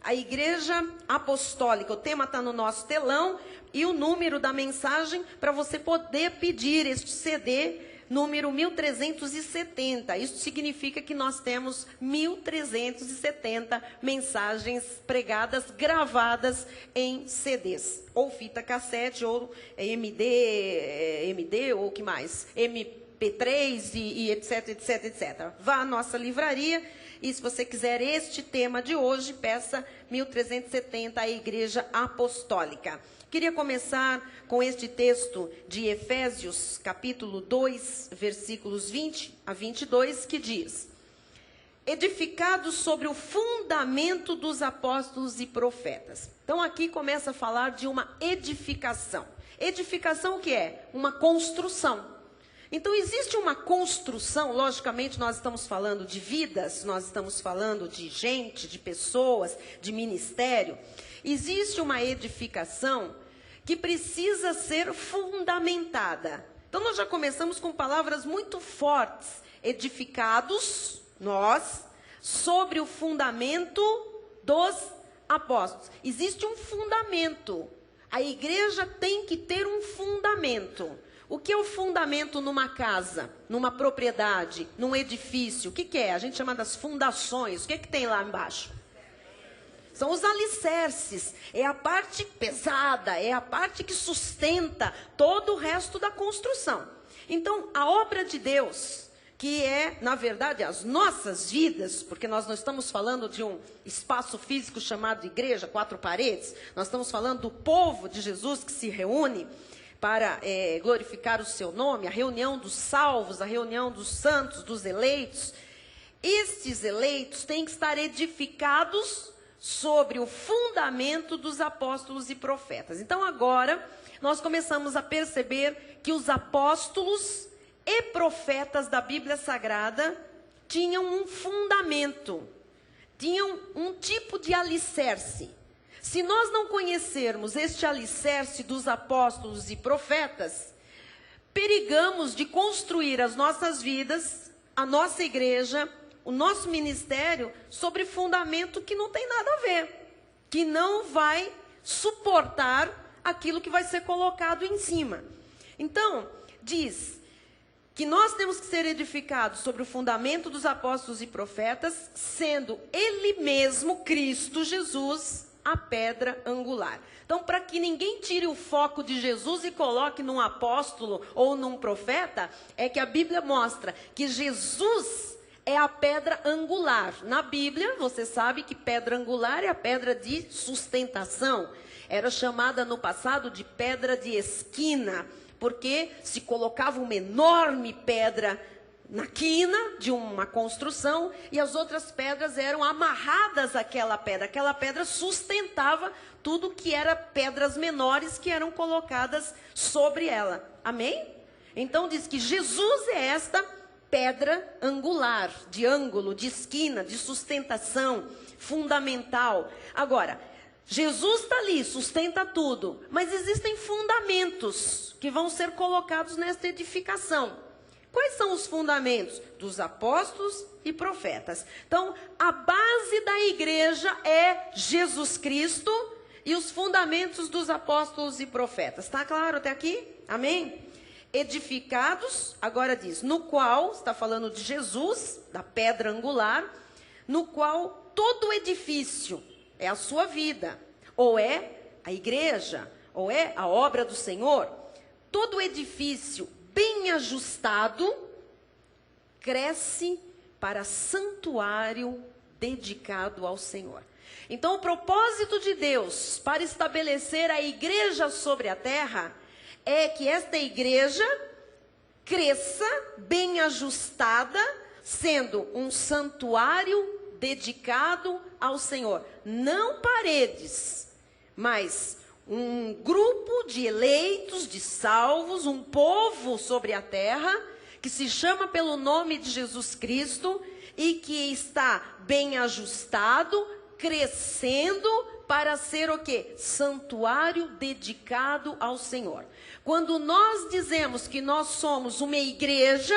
a Igreja Apostólica. O tema está no nosso telão e o número da mensagem para você poder pedir este CD, número 1370. Isso significa que nós temos 1370 mensagens pregadas, gravadas em CDs, ou fita cassete, ou MD, ou o que mais? MP3 e etc, etc, etc. Vá à nossa livraria e se você quiser este tema de hoje, peça 1370 à Igreja Apostólica. Queria começar com este texto de Efésios, capítulo 2, versículos 20 a 22, que diz: edificados sobre o fundamento dos apóstolos e profetas. Então aqui começa a falar de uma edificação. Edificação o que é? Uma construção. Então existe uma construção, logicamente nós estamos falando de vidas, nós estamos falando de gente, de pessoas, de ministério. Existe uma edificação que precisa ser fundamentada. Então nós já começamos com palavras muito fortes. Edificados, nós, sobre o fundamento dos apóstolos. Existe um fundamento. A igreja tem que ter um fundamento. O que é o fundamento numa casa, numa propriedade, num edifício? O que é? A gente chama das fundações. O que tem lá embaixo? São os alicerces, é a parte pesada, é a parte que sustenta todo o resto da construção. Então, a obra de Deus, que é, na verdade, as nossas vidas, porque nós não estamos falando de um espaço físico chamado igreja, 4 paredes, nós estamos falando do povo de Jesus que se reúne para glorificar o seu nome, a reunião dos salvos, a reunião dos santos, dos eleitos. Estes eleitos têm que estar edificados sobre o fundamento dos apóstolos e profetas. Então agora nós começamos a perceber que os apóstolos e profetas da Bíblia Sagrada tinham um fundamento, tinham um tipo de alicerce. Se nós não conhecermos este alicerce dos apóstolos e profetas, perigamos de construir as nossas vidas, a nossa igreja, o nosso ministério sobre fundamento que não tem nada a ver, que não vai suportar aquilo que vai ser colocado em cima. Então, diz que nós temos que ser edificados sobre o fundamento dos apóstolos e profetas, sendo Ele mesmo, Cristo Jesus, a pedra angular. Então, para que ninguém tire o foco de Jesus e coloque num apóstolo ou num profeta, é que a Bíblia mostra que Jesus é a pedra angular. Na Bíblia, você sabe que pedra angular é a pedra de sustentação. Era chamada no passado de pedra de esquina, porque se colocava uma enorme pedra na quina de uma construção e as outras pedras eram amarradas àquela pedra. Aquela pedra sustentava tudo que era pedras menores que eram colocadas sobre ela. Amém? Então diz que Jesus é esta pedra angular, de ângulo, de esquina, de sustentação, fundamental. Agora, Jesus está ali, sustenta tudo, mas existem fundamentos que vão ser colocados nesta edificação. Quais são os fundamentos? Dos apóstolos e profetas. Então, a base da igreja é Jesus Cristo e os fundamentos dos apóstolos e profetas. Está claro até aqui? Amém? Edificados, agora diz, no qual, está falando de Jesus, da pedra angular, no qual todo edifício é a sua vida, ou é a igreja, ou é a obra do Senhor. Todo edifício bem ajustado, cresce para santuário dedicado ao Senhor. Então, o propósito de Deus para estabelecer a igreja sobre a terra é que esta igreja cresça bem ajustada, sendo um santuário dedicado ao Senhor. Não paredes, mas um grupo de eleitos, de salvos, um povo sobre a terra, que se chama pelo nome de Jesus Cristo e que está bem ajustado, crescendo para ser o quê? Santuário dedicado ao Senhor. Quando nós dizemos que nós somos uma igreja,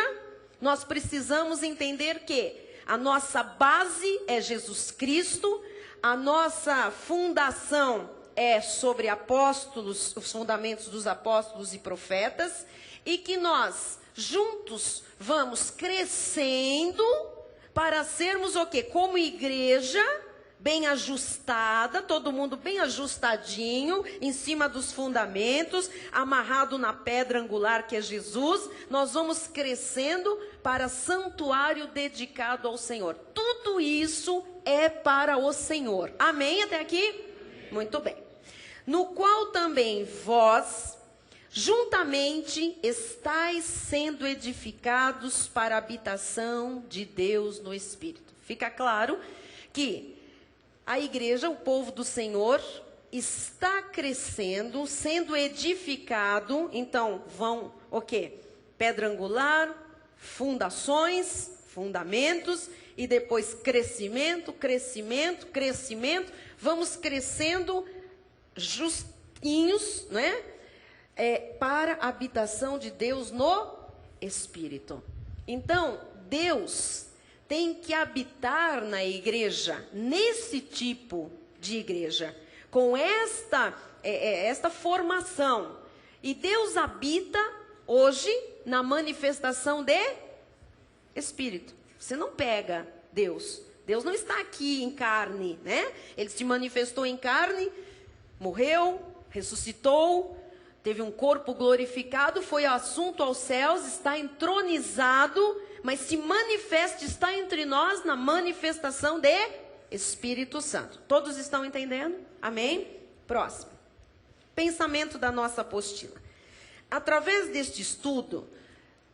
nós precisamos entender que A nossa base é Jesus Cristo, a nossa fundação é sobre apóstolos, os fundamentos dos apóstolos e profetas, e que nós juntos vamos crescendo para sermos o quê? Como igreja bem ajustada, todo mundo bem ajustadinho, em cima dos fundamentos, amarrado na pedra angular que é Jesus, nós vamos crescendo para santuário dedicado ao Senhor. Tudo isso é para o Senhor. Amém até aqui? Amém. Muito bem. No qual também vós, juntamente, estáis sendo edificados para a habitação de Deus no Espírito. Fica claro que a igreja, o povo do Senhor, está crescendo, sendo edificado. Então, vão o quê? Pedra angular, fundações, fundamentos, e depois crescimento, crescimento, crescimento. Vamos crescendo justinhos, né? Para a habitação de Deus no Espírito. Então, Deus tem que habitar na igreja, nesse tipo de igreja, com esta formação. E Deus habita hoje na manifestação de Espírito. Você não pega Deus. Deus não está aqui em carne, né? Ele se manifestou em carne, morreu, ressuscitou, teve um corpo glorificado, foi assunto aos céus, está entronizado, mas se manifesta, está entre nós na manifestação de Espírito Santo. Todos estão entendendo? Amém? Próximo. Pensamento da nossa apostila. Através deste estudo,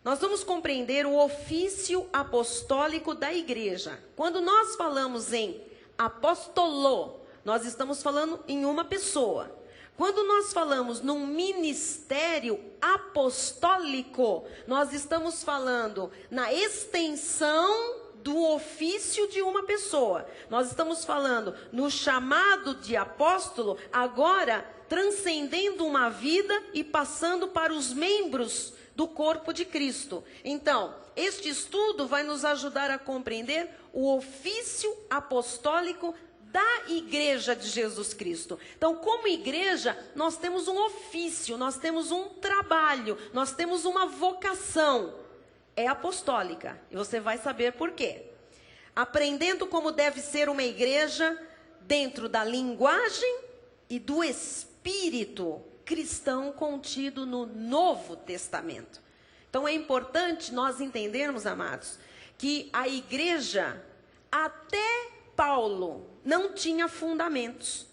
nós vamos compreender o ofício apostólico da igreja. Quando nós falamos em apóstolo, nós estamos falando em uma pessoa. Quando nós falamos num ministério apostólico, nós estamos falando na extensão do ofício de uma pessoa. Nós estamos falando no chamado de apóstolo, agora transcendendo uma vida e passando para os membros do corpo de Cristo. Então, este estudo vai nos ajudar a compreender o ofício apostólico da igreja de Jesus Cristo. Então, como igreja, nós temos um ofício, nós temos um trabalho, nós temos uma vocação. É apostólica. E você vai saber por quê. Aprendendo como deve ser uma igreja dentro da linguagem e do espírito cristão contido no Novo Testamento. Então, é importante nós entendermos, amados, que a igreja, até Paulo, não tinha fundamentos.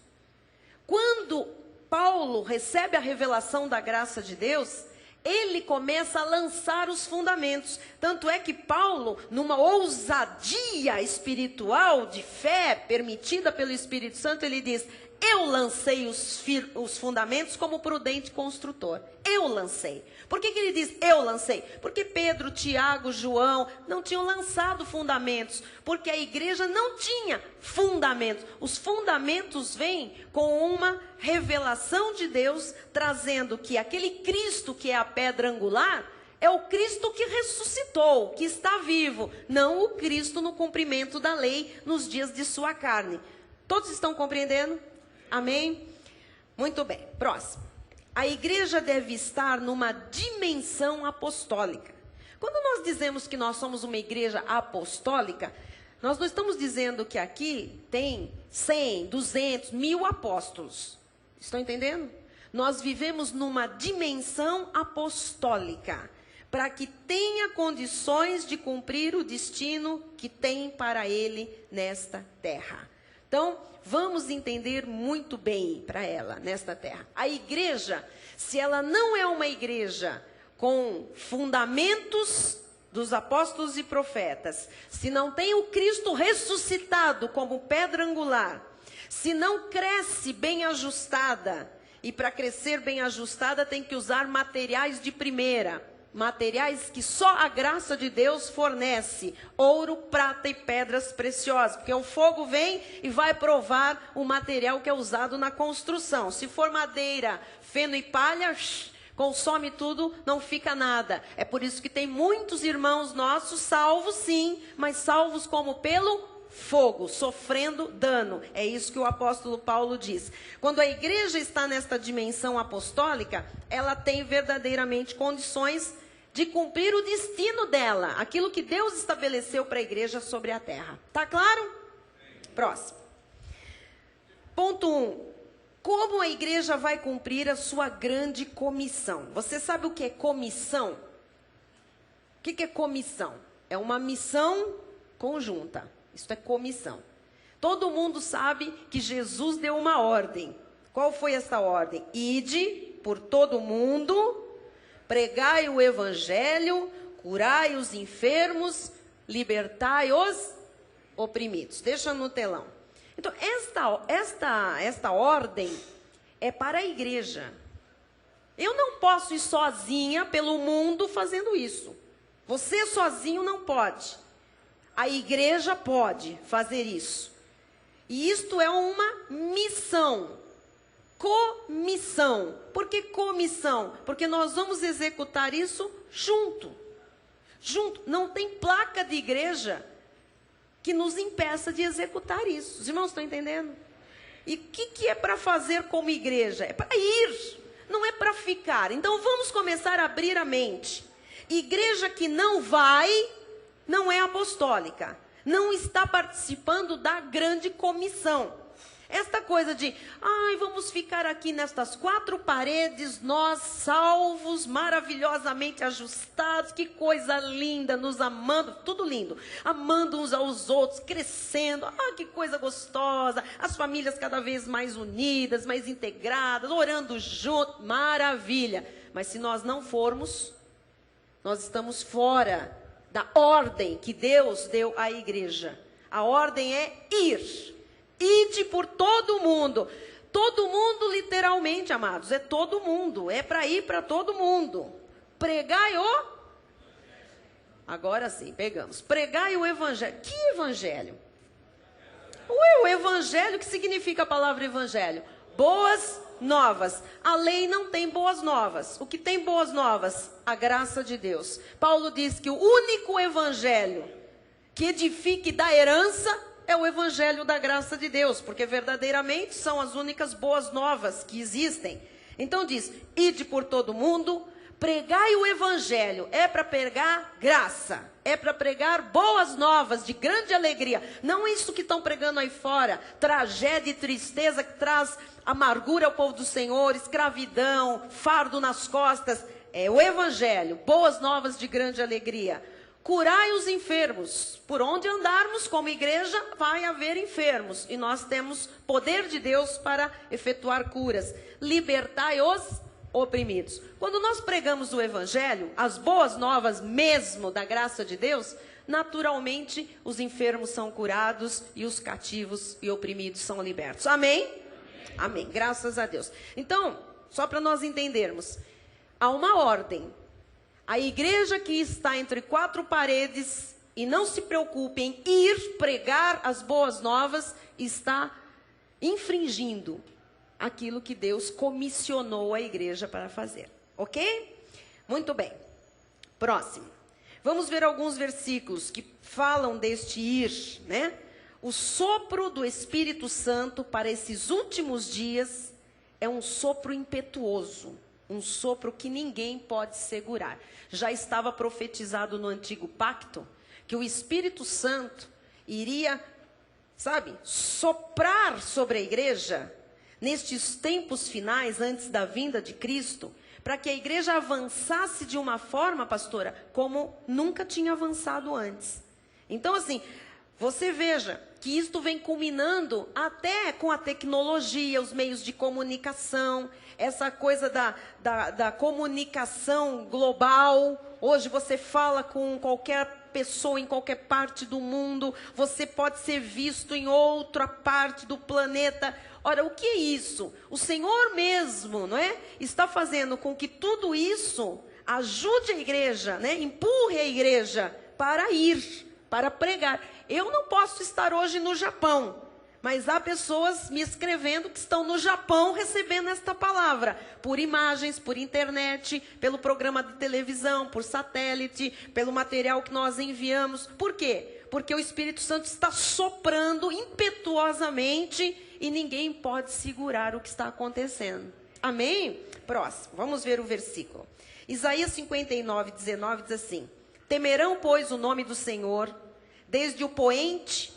Quando Paulo recebe a revelação da graça de Deus, ele começa a lançar os fundamentos. Tanto é que Paulo, numa ousadia espiritual, de fé, permitida pelo Espírito Santo, ele diz: eu lancei os fundamentos como prudente construtor. Eu lancei. Por que ele diz eu lancei? Porque Pedro, Tiago, João não tinham lançado fundamentos. Porque a igreja não tinha fundamentos. Os fundamentos vêm com uma revelação de Deus, trazendo que aquele Cristo que é a pedra angular é o Cristo que ressuscitou, que está vivo. Não o Cristo no cumprimento da lei nos dias de sua carne. Todos estão compreendendo? Amém? Muito bem. Próximo. A igreja deve estar numa dimensão apostólica. Quando nós dizemos que nós somos uma igreja apostólica, nós não estamos dizendo que aqui tem 100, 200, 1000 apóstolos. Estão entendendo? Nós vivemos numa dimensão apostólica, para que tenha condições de cumprir o destino que tem para ele nesta terra. Então, vamos entender muito bem para ela, nesta terra. A igreja, se ela não é uma igreja com fundamentos dos apóstolos e profetas, se não tem o Cristo ressuscitado como pedra angular, se não cresce bem ajustada, e para crescer bem ajustada tem que usar materiais de primeira, materiais que só a graça de Deus fornece, ouro, prata e pedras preciosas, porque o fogo vem e vai provar o material que é usado na construção. Se for madeira, feno e palha, Consome tudo, não fica nada. É por isso que tem muitos irmãos nossos salvos sim, mas salvos como pelo fogo, sofrendo dano. É isso que o apóstolo Paulo diz. Quando a igreja está nesta dimensão apostólica, ela tem verdadeiramente condições de cumprir o destino dela, aquilo que Deus estabeleceu para a igreja sobre a terra. Tá claro? Próximo. Ponto 1. Como a igreja vai cumprir a sua grande comissão? Você sabe o que é comissão? O que é comissão? É uma missão conjunta. Isso é comissão. Todo mundo sabe que Jesus deu uma ordem. Qual foi essa ordem? Ide por todo mundo, pregai o evangelho, curai os enfermos, libertai os oprimidos. Deixa no telão. Então, esta ordem é para a igreja. Eu não posso ir sozinha pelo mundo fazendo isso. Você sozinho não pode. A igreja pode fazer isso. E isto é uma missão. Comissão. Por que comissão? Porque nós vamos executar isso junto. Junto. Não tem placa de igreja que nos impeça de executar isso. Os irmãos estão entendendo? E o que é para fazer como igreja? É para ir, não é para ficar. Então vamos começar a abrir a mente. Igreja que não vai, não é apostólica. Não está participando da grande comissão. Esta coisa de, vamos ficar aqui nestas 4 paredes, nós salvos, maravilhosamente ajustados, que coisa linda, nos amando, tudo lindo, amando uns aos outros, crescendo, que coisa gostosa, as famílias cada vez mais unidas, mais integradas, orando junto, maravilha. Mas se nós não formos, nós estamos fora da ordem que Deus deu à igreja. A ordem é ir. Ide por todo mundo. Todo mundo, literalmente, amados, é todo mundo. É para ir para todo mundo. Pregai o... Agora sim, pegamos. Pregai o evangelho. Que evangelho? O evangelho, que significa a palavra evangelho? Boas novas. A lei não tem boas novas. O que tem boas novas? A graça de Deus. Paulo diz que o único evangelho que edifique da herança é o evangelho da graça de Deus, porque verdadeiramente são as únicas boas novas que existem. Então diz, ide por todo mundo, pregai o evangelho, é para pregar graça, é para pregar boas novas de grande alegria. Não é isso que estão pregando aí fora, tragédia e tristeza que traz amargura ao povo do Senhor, escravidão, fardo nas costas. É o evangelho, boas novas de grande alegria. Curai os enfermos. Por onde andarmos como igreja, vai haver enfermos. E nós temos poder de Deus para efetuar curas. Libertai os oprimidos. Quando nós pregamos o evangelho, as boas novas mesmo da graça de Deus, naturalmente os enfermos são curados e os cativos e oprimidos são libertos. Amém? Amém. Graças a Deus. Então, só para nós entendermos, há uma ordem. A igreja que está entre 4 paredes e não se preocupe em ir pregar as boas novas, está infringindo aquilo que Deus comissionou a igreja para fazer. Ok? Muito bem. Próximo. Vamos ver alguns versículos que falam deste ir, né? O sopro do Espírito Santo para esses últimos dias é um sopro impetuoso. Um sopro que ninguém pode segurar. Já estava profetizado no antigo pacto que o Espírito Santo iria, soprar sobre a igreja nestes tempos finais, antes da vinda de Cristo, para que a igreja avançasse de uma forma, pastora, como nunca tinha avançado antes. Então, assim, você veja que isto vem culminando até com a tecnologia, os meios de comunicação, essa coisa da comunicação global. Hoje você fala com qualquer pessoa em qualquer parte do mundo, você pode ser visto em outra parte do planeta. Ora, o que é isso? O Senhor mesmo, não é? Está fazendo com que tudo isso ajude a igreja, né? Empurre a igreja para ir, para pregar. Eu não posso estar hoje no Japão, Mas há pessoas me escrevendo que estão no Japão recebendo esta palavra, por imagens, por internet, pelo programa de televisão, por satélite, pelo material que nós enviamos. Por quê? Porque o Espírito Santo está soprando impetuosamente e ninguém pode segurar o que está acontecendo. Amém? Próximo, vamos ver o versículo. Isaías 59, 19 diz assim: temerão, pois, o nome do Senhor, desde o poente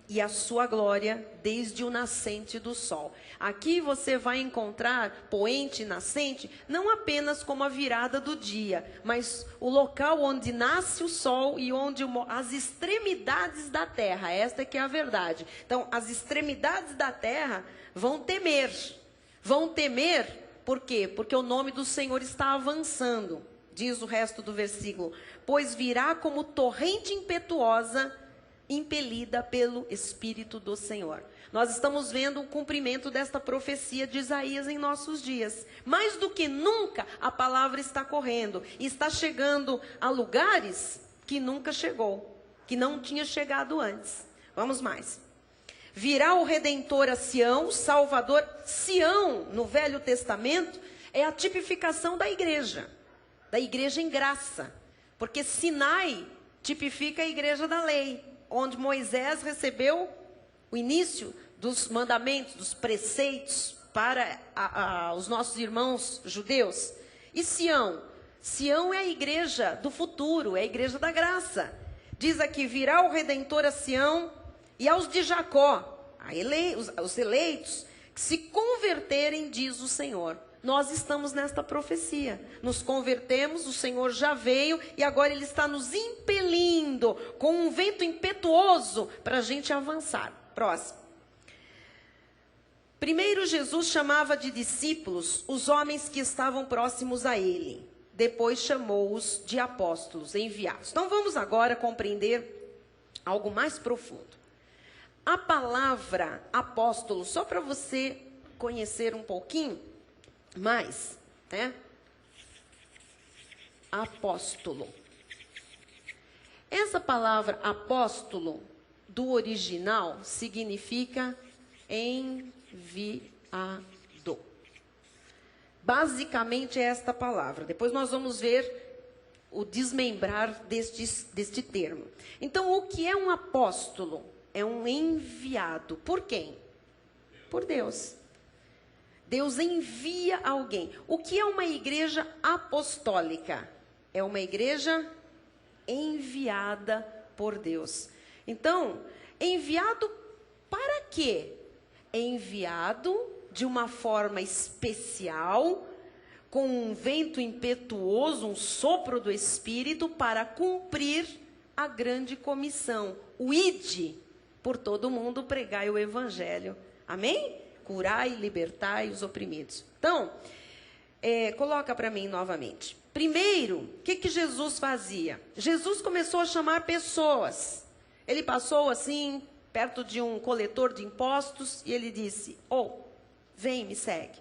e a sua glória desde o nascente do sol. Aqui você vai encontrar poente e nascente não apenas como a virada do dia, mas o local onde nasce o sol e onde as extremidades da terra. Esta que é a verdade. Então, as extremidades da terra vão temer. Vão temer, por quê? Porque o nome do Senhor está avançando. Diz o resto do versículo: pois virá como torrente impetuosa, impelida pelo Espírito do Senhor. Nós estamos vendo o cumprimento desta profecia de Isaías em nossos dias. Mais do que nunca, a palavra está correndo e está chegando a lugares que nunca chegou, que não tinha chegado antes. Vamos mais. Virá o Redentor a Sião, o Salvador. Sião, no Velho Testamento, é a tipificação da igreja em graça, porque Sinai tipifica a igreja da lei, onde Moisés recebeu o início dos mandamentos, dos preceitos para os nossos irmãos judeus. E Sião? Sião é a igreja do futuro, é a igreja da graça. Diz aqui: virá o Redentor a Sião e aos de Jacó, os eleitos, que se converterem, diz o Senhor. Nós estamos nesta profecia, nos convertemos, o Senhor já veio e agora Ele está nos impelindo com um vento impetuoso para a gente avançar. Próximo. Primeiro, Jesus chamava de discípulos os homens que estavam próximos a Ele. Depois chamou-os de apóstolos, enviados. Então vamos agora compreender algo mais profundo. A palavra apóstolo, só para você conhecer um pouquinho mais, né? Apóstolo. Essa palavra apóstolo, do original, significa enviado. Basicamente é esta palavra. Depois nós vamos ver o desmembrar deste termo. Então, o que é um apóstolo? É um enviado. Por quem? Por Deus. Deus envia alguém. O que é uma igreja apostólica? É uma igreja enviada por Deus. Então, enviado para quê? Enviado de uma forma especial, com um vento impetuoso, um sopro do Espírito, para cumprir a grande comissão. O ide por todo mundo, pregai o evangelho. Amém? Curai e libertai os oprimidos. Então, coloca para mim novamente. Primeiro, o que Jesus fazia? Jesus começou a chamar pessoas. Ele passou assim, perto de um coletor de impostos, e ele disse: vem, me segue.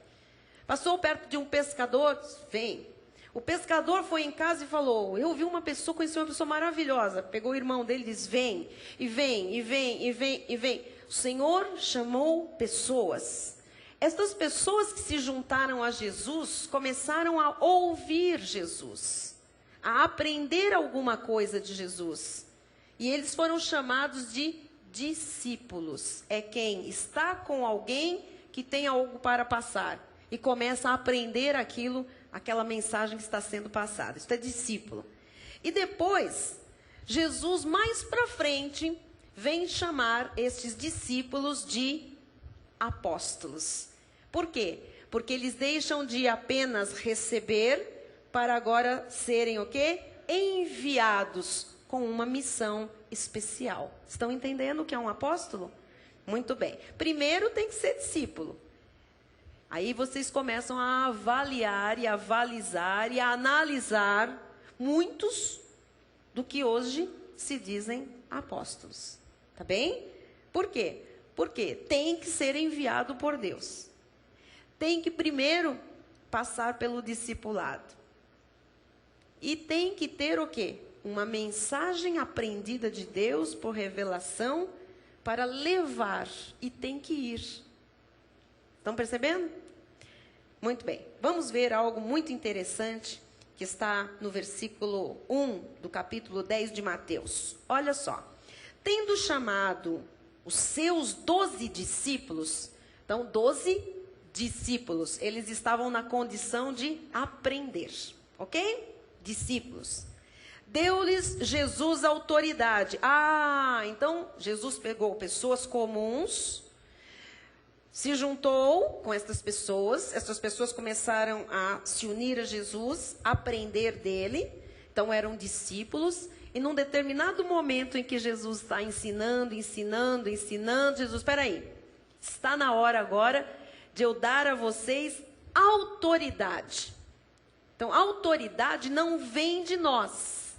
Passou perto de um pescador, vem. O pescador foi em casa e falou: eu vi uma pessoa, conheci uma pessoa maravilhosa. Pegou o irmão dele e disse: vem, e vem, e vem, e vem, e vem. O Senhor chamou pessoas. Estas pessoas que se juntaram a Jesus começaram a ouvir Jesus, a aprender alguma coisa de Jesus. E eles foram chamados de discípulos. É quem está com alguém que tem algo para passar e começa a aprender aquela mensagem que está sendo passada. Isso é discípulo. E depois, Jesus, mais para frente, vem chamar estes discípulos de apóstolos. Por quê? Porque eles deixam de apenas receber para agora serem o quê? Enviados com uma missão especial. Estão entendendo o que é um apóstolo? Muito bem. Primeiro tem que ser discípulo. Aí vocês começam a avaliar e a avalizar e a analisar muitos do que hoje se dizem apóstolos. Tá bem? Por quê? Porque tem que ser enviado por Deus. Tem que primeiro passar pelo discipulado. E tem que ter o quê? Uma mensagem aprendida de Deus por revelação para levar e tem que ir. Estão percebendo? Muito bem. Vamos ver algo muito interessante que está no versículo 1 do capítulo 10 de Mateus. Olha só. Tendo chamado os seus 12 discípulos, então 12 discípulos, eles estavam na condição de aprender, ok? Discípulos. Deu-lhes Jesus autoridade. Então Jesus pegou pessoas comuns, se juntou com essas pessoas começaram a se unir a Jesus, aprender dele, então eram discípulos, e num determinado momento em que Jesus está ensinando, Jesus, espera aí, está na hora agora de eu dar a vocês autoridade. Então, a autoridade não vem de nós,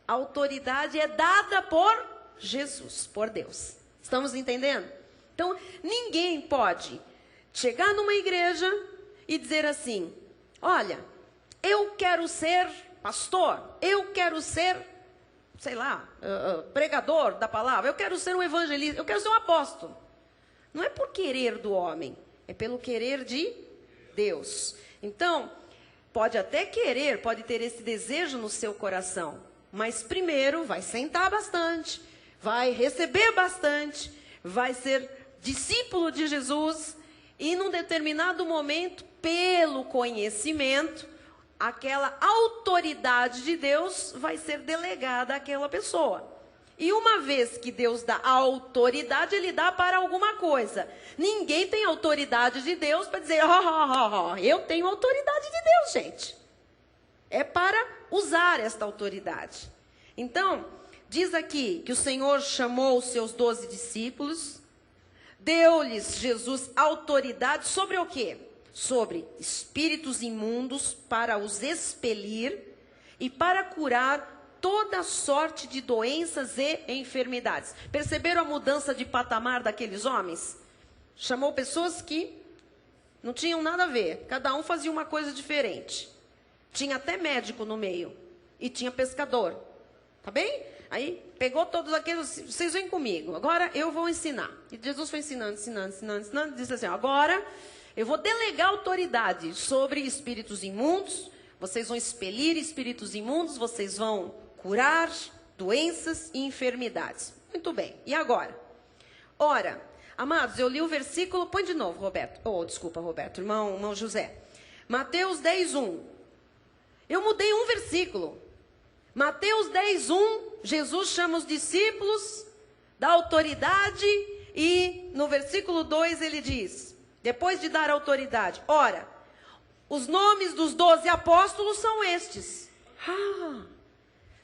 a autoridade é dada por Jesus, por Deus. Estamos entendendo? Então, ninguém pode chegar numa igreja e dizer assim, olha, eu quero ser pastor, eu quero ser, sei lá, pregador da palavra, eu quero ser um evangelista, eu quero ser um apóstolo. Não é por querer do homem, é pelo querer de Deus. Então, pode até querer, pode ter esse desejo no seu coração, mas primeiro vai sentar bastante, vai receber bastante, vai ser discípulo de Jesus, e num determinado momento, pelo conhecimento, aquela autoridade de Deus vai ser delegada àquela pessoa. E uma vez que Deus dá autoridade, Ele dá para alguma coisa. Ninguém tem autoridade de Deus para dizer, eu tenho autoridade de Deus, gente. É para usar esta autoridade. Então, diz aqui que o Senhor chamou os seus 12 discípulos, deu-lhes Jesus autoridade sobre o quê? Sobre espíritos imundos para os expelir e para curar toda sorte de doenças e enfermidades. Perceberam a mudança de patamar daqueles homens? Chamou pessoas que não tinham nada a ver, cada um fazia uma coisa diferente. Tinha até médico no meio e tinha pescador, tá bem? Aí pegou todos aqueles, vocês vêm comigo, agora eu vou ensinar. E Jesus foi ensinando, disse assim, agora eu vou delegar autoridade sobre espíritos imundos, vocês vão expelir espíritos imundos, vocês vão curar doenças e enfermidades. Muito bem, e agora? Ora, amados, eu li o versículo, põe de novo, Roberto. Desculpa, Roberto, irmão José. Mateus 10:1. Eu mudei um versículo. Mateus 10:1, Jesus chama os discípulos, dá autoridade, e no versículo 2 ele diz, depois de dar autoridade, ora, os nomes dos 12 apóstolos são estes.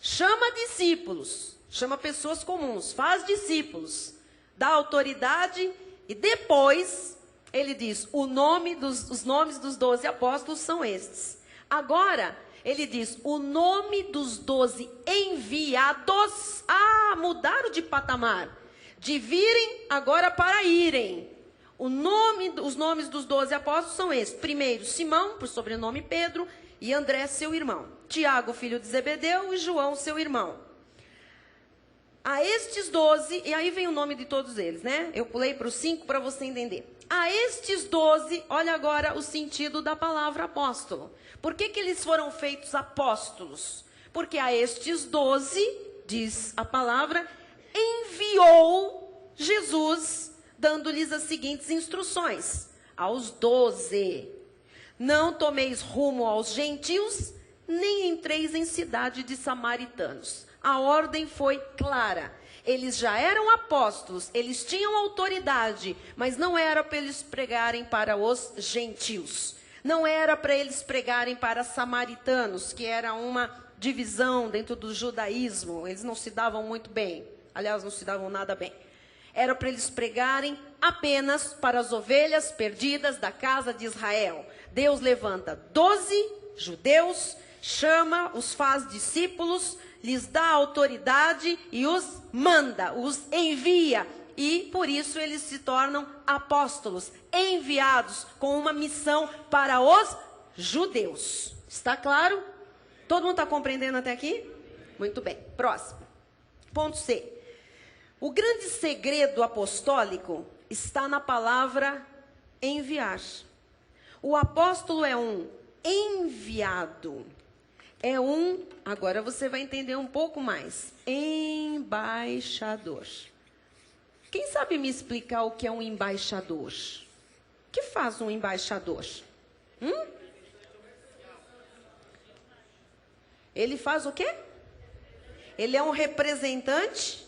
Chama discípulos, chama pessoas comuns, faz discípulos, dá autoridade, e depois ele diz, os nomes dos 12 apóstolos são estes. Agora, ele diz, o nome dos 12 enviados, mudaram de patamar, de virem agora para irem. Os nomes dos 12 apóstolos são esses. Primeiro, Simão, por sobrenome Pedro, e André, seu irmão. Tiago, filho de Zebedeu, e João, seu irmão. A estes 12, e aí vem o nome de todos eles, né? Eu pulei para o 5 para você entender. A estes 12, olha agora o sentido da palavra apóstolo. Por que eles foram feitos apóstolos? Porque a estes 12, diz a palavra, enviou Jesus, dando-lhes as seguintes instruções. Aos 12, não tomeis rumo aos gentios, nem entreis em cidade de samaritanos. A ordem foi clara. Eles já eram apóstolos, eles tinham autoridade, mas não era para eles pregarem para os gentios. Não era para eles pregarem para samaritanos, que era uma divisão dentro do judaísmo. Eles não se davam muito bem. Aliás, não se davam nada bem. Era para eles pregarem apenas para as ovelhas perdidas da casa de Israel. Deus levanta 12 judeus, chama, os faz discípulos, lhes dá autoridade e os manda, os envia. E por isso eles se tornam apóstolos, enviados com uma missão para os judeus. Está claro? Todo mundo está compreendendo até aqui? Muito bem. Próximo. Ponto C. O grande segredo apostólico está na palavra enviar. O apóstolo é um enviado. É um, agora você vai entender um pouco mais, embaixador. Quem sabe me explicar o que é um embaixador? O que faz um embaixador? Ele faz o quê? Ele é um representante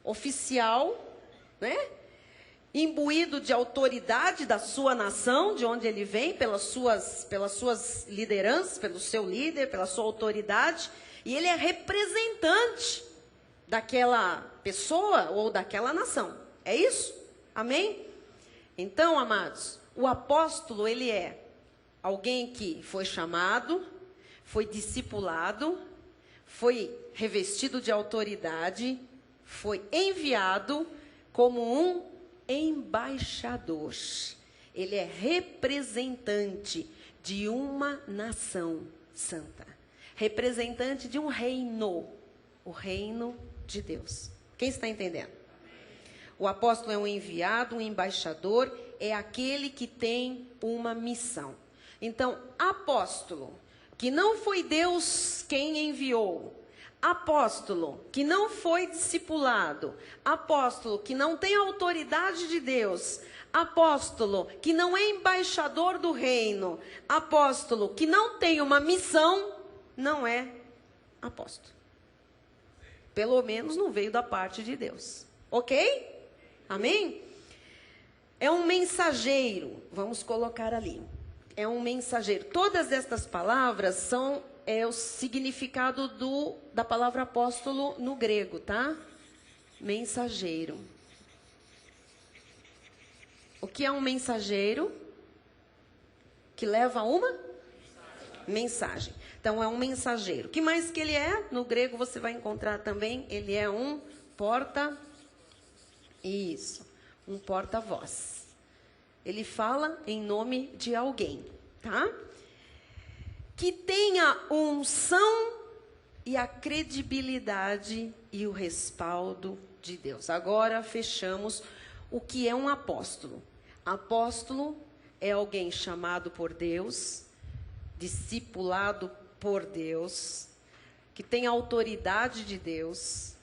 oficial, né? Imbuído de autoridade da sua nação, de onde ele vem, pelas suas lideranças, pelo seu líder, pela sua autoridade, e ele é representante daquela pessoa ou daquela nação. É isso? Amém? Então, amados, o apóstolo, ele é alguém que foi chamado, foi discipulado, foi revestido de autoridade, foi enviado como um embaixador. Ele é representante de uma nação santa. Representante de um reino. O reino de Deus. Quem está entendendo? O apóstolo é um enviado, um embaixador, é aquele que tem uma missão. Então, apóstolo, que não foi Deus quem enviou, apóstolo que não foi discipulado, apóstolo que não tem autoridade de Deus, apóstolo que não é embaixador do reino, apóstolo que não tem uma missão, não é apóstolo. Pelo menos não veio da parte de Deus. Ok? Amém? É um mensageiro, vamos colocar ali. É um mensageiro. Todas estas palavras são o significado da palavra apóstolo no grego, tá? Mensageiro. O que é um mensageiro? Que leva uma mensagem. Então, é um mensageiro. O que mais que ele é? No grego você vai encontrar também, ele é um Isso, um porta-voz. Ele fala em nome de alguém, tá? Que tenha unção e a credibilidade e o respaldo de Deus. Agora fechamos o que é um apóstolo. Apóstolo é alguém chamado por Deus, discipulado por Deus, que tem autoridade de Deus,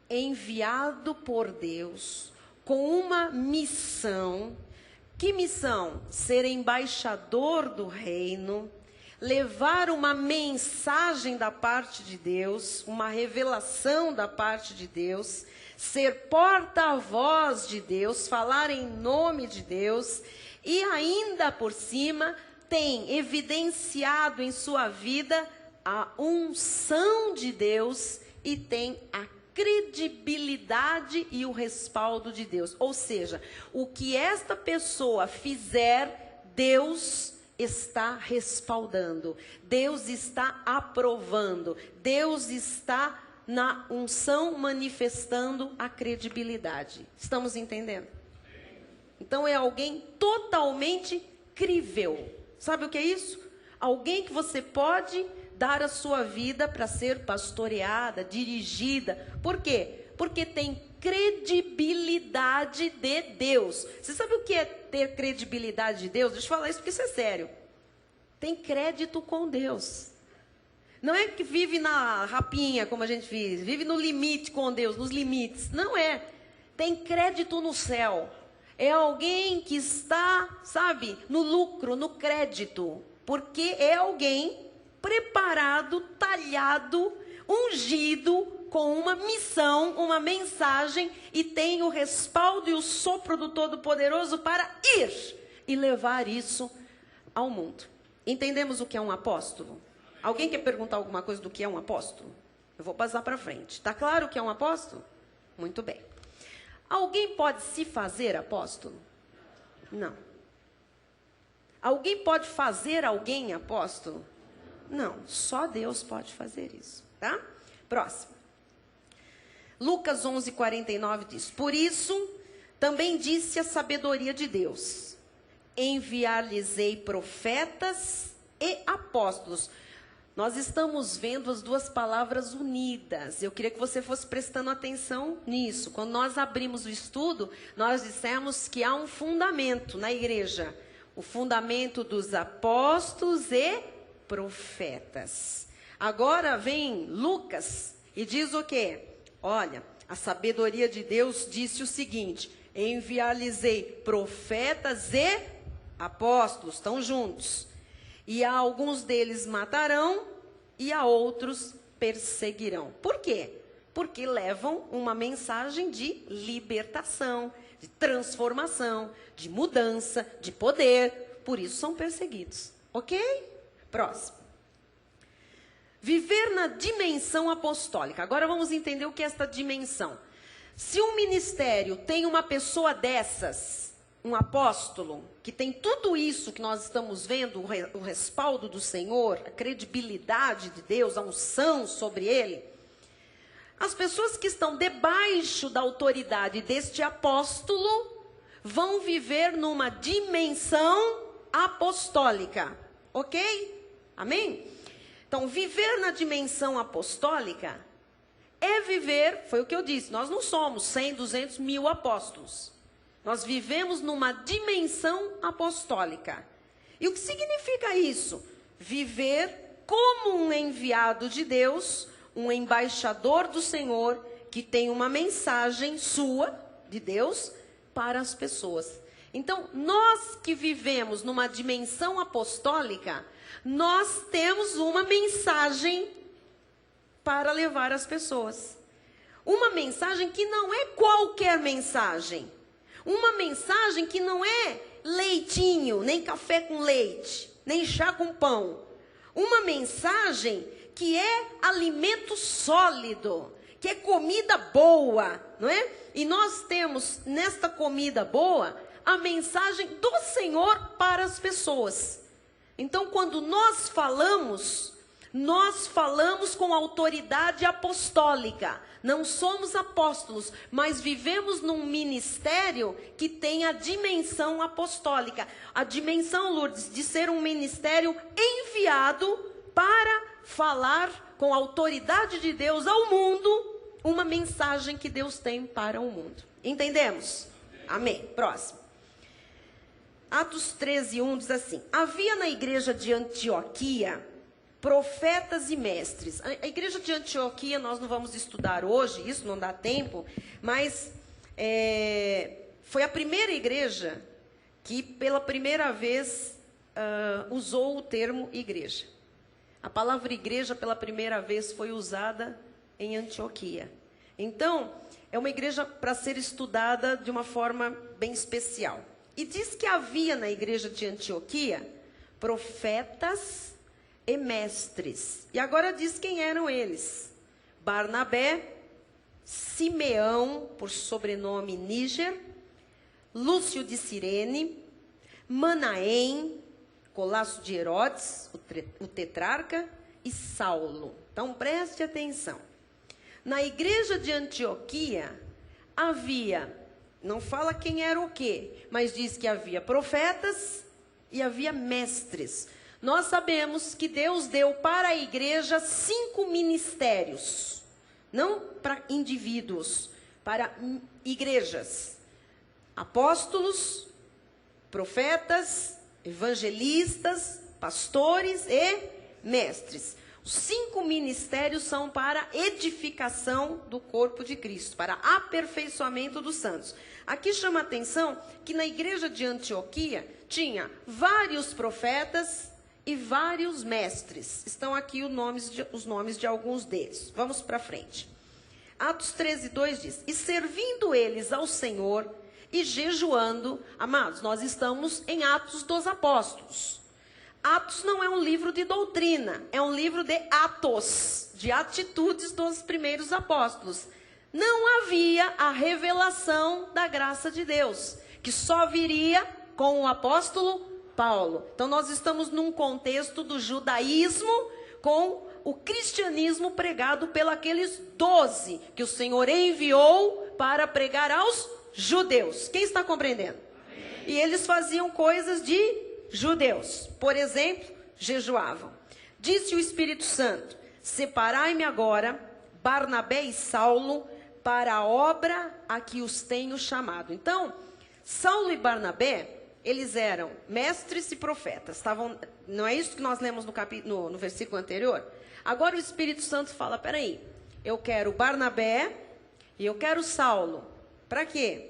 enviado por Deus, com uma missão. Que missão? Ser embaixador do reino, levar uma mensagem da parte de Deus, uma revelação da parte de Deus, ser porta-voz de Deus, falar em nome de Deus, e ainda por cima tem evidenciado em sua vida a unção de Deus e tem a credibilidade e o respaldo de Deus. Ou seja, o que esta pessoa fizer, Deus está respaldando, Deus está aprovando, Deus está na unção manifestando a credibilidade. Estamos entendendo? Então é alguém totalmente crível. Sabe o que é isso? Alguém que você pode dar a sua vida para ser pastoreada, dirigida. Por quê? Porque tem credibilidade de Deus. Você sabe o que é ter credibilidade de Deus? Deixa eu falar isso porque isso é sério. Tem crédito com Deus. Não é que vive na rapinha, como a gente vive no limite com Deus, nos limites. Não é. Tem crédito no céu. É alguém que está, sabe, no lucro, no crédito. Porque é alguém preparado, talhado, ungido, com uma missão, uma mensagem, e tem o respaldo e o sopro do Todo-Poderoso para ir e levar isso ao mundo. Entendemos o que é um apóstolo? Alguém quer perguntar alguma coisa do que é um apóstolo? Eu vou passar para frente. Está claro o que é um apóstolo? Muito bem. Alguém pode se fazer apóstolo? Não. Alguém pode fazer alguém apóstolo? Não, só Deus pode fazer isso, tá? Próximo. Lucas 11:49 diz: por isso, também disse a sabedoria de Deus: enviar-lhes-ei profetas e apóstolos. nós estamos vendo as duas palavras unidas. Eu queria que você fosse prestando atenção nisso. Quando nós abrimos o estudo, nós dissemos que há um fundamento na igreja. O fundamento dos apóstolos e profetas. Agora vem Lucas e diz o quê? Olha, a sabedoria de Deus disse o seguinte: enviar-lhes-ei profetas e apóstolos, estão juntos. E a alguns deles matarão e a outros perseguirão. Por quê? Porque levam uma mensagem de libertação, de transformação, de mudança, de poder. Por isso são perseguidos. Ok? Próximo. Viver na dimensão apostólica. Agora vamos entender o que é esta dimensão. Se um ministério tem uma pessoa dessas, um apóstolo, que tem tudo isso que nós estamos vendo, o respaldo do Senhor, a credibilidade de Deus, a unção sobre ele, as pessoas que estão debaixo da autoridade deste apóstolo vão viver numa dimensão apostólica. Ok? Amém? Então, viver na dimensão apostólica é viver, foi o que eu disse, nós não somos 100, 200 mil apóstolos. Nós vivemos numa dimensão apostólica. E o que significa isso? Viver como um enviado de Deus, um embaixador do Senhor, que tem uma mensagem sua, de Deus, para as pessoas. Então, nós que vivemos numa dimensão apostólica, nós temos uma mensagem para levar às pessoas. Uma mensagem que não é qualquer mensagem. Uma mensagem que não é leitinho, nem café com leite, nem chá com pão. Uma mensagem que é alimento sólido, que é comida boa, não é? E nós temos nesta comida boa a mensagem do Senhor para as pessoas. Então, quando nós falamos com autoridade apostólica. Não somos apóstolos, mas vivemos num ministério que tem a dimensão apostólica. A dimensão, Lourdes, de ser um ministério enviado para falar com a autoridade de Deus ao mundo, uma mensagem que Deus tem para o mundo. Entendemos? Amém. Próximo. Atos 13:1 diz assim: havia na igreja de Antioquia profetas e mestres. A igreja de Antioquia nós não vamos estudar hoje, isso não dá tempo, mas foi a primeira igreja que pela primeira vez usou o termo igreja. A palavra igreja pela primeira vez foi usada em Antioquia. Então, é uma igreja para ser estudada de uma forma bem especial. E diz que havia na igreja de Antioquia profetas e mestres. E agora diz quem eram eles: Barnabé, Simeão, por sobrenome Níger, Lúcio de Cirene, Manaém, Colasso de Herodes, o tetrarca, e Saulo. Então preste atenção. Na igreja de Antioquia havia, não fala quem era o quê, mas diz que havia profetas e havia mestres. Nós sabemos que Deus deu para a igreja 5 ministérios, não para indivíduos, para igrejas: apóstolos, profetas, evangelistas, pastores e mestres. Os 5 ministérios são para edificação do corpo de Cristo, para aperfeiçoamento dos santos. Aqui chama a atenção que na igreja de Antioquia tinha vários profetas e vários mestres. Estão aqui os nomes de alguns deles. Vamos para frente. Atos 13:2 diz: e servindo eles ao Senhor e jejuando. Amados, nós estamos em Atos dos Apóstolos. Atos não é um livro de doutrina, é um livro de atos, de atitudes dos primeiros apóstolos. Não havia a revelação da graça de Deus, que só viria com o apóstolo Paulo. Então nós estamos num contexto do judaísmo com o cristianismo pregado pelos 12 que o Senhor enviou para pregar aos judeus. Quem está compreendendo? Amém. E eles faziam coisas de judeus. Por exemplo, jejuavam. Disse o Espírito Santo: separai-me agora Barnabé e Saulo para a obra a que os tenho chamado. Então, Saulo e Barnabé, eles eram mestres e profetas. Não é isso que nós lemos no versículo anterior? Agora o Espírito Santo fala: peraí, eu quero Barnabé e eu quero Saulo. Para quê?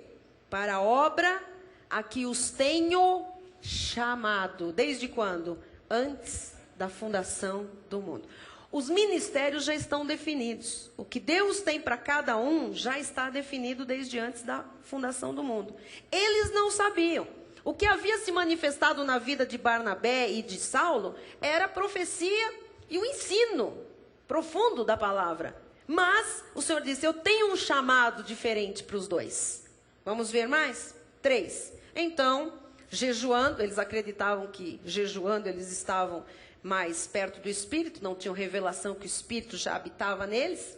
Para a obra a que os tenho chamado. Desde quando? Antes da fundação do mundo. Os ministérios já estão definidos. O que Deus tem para cada um já está definido desde antes da fundação do mundo. Eles não sabiam. O que havia se manifestado na vida de Barnabé e de Saulo era a profecia e o ensino profundo da palavra. Mas o Senhor disse: eu tenho um chamado diferente para os dois. Vamos ver mais? 3. Então, jejuando, eles acreditavam que jejuando eles estavam mais perto do Espírito, não tinham revelação que o Espírito já habitava neles.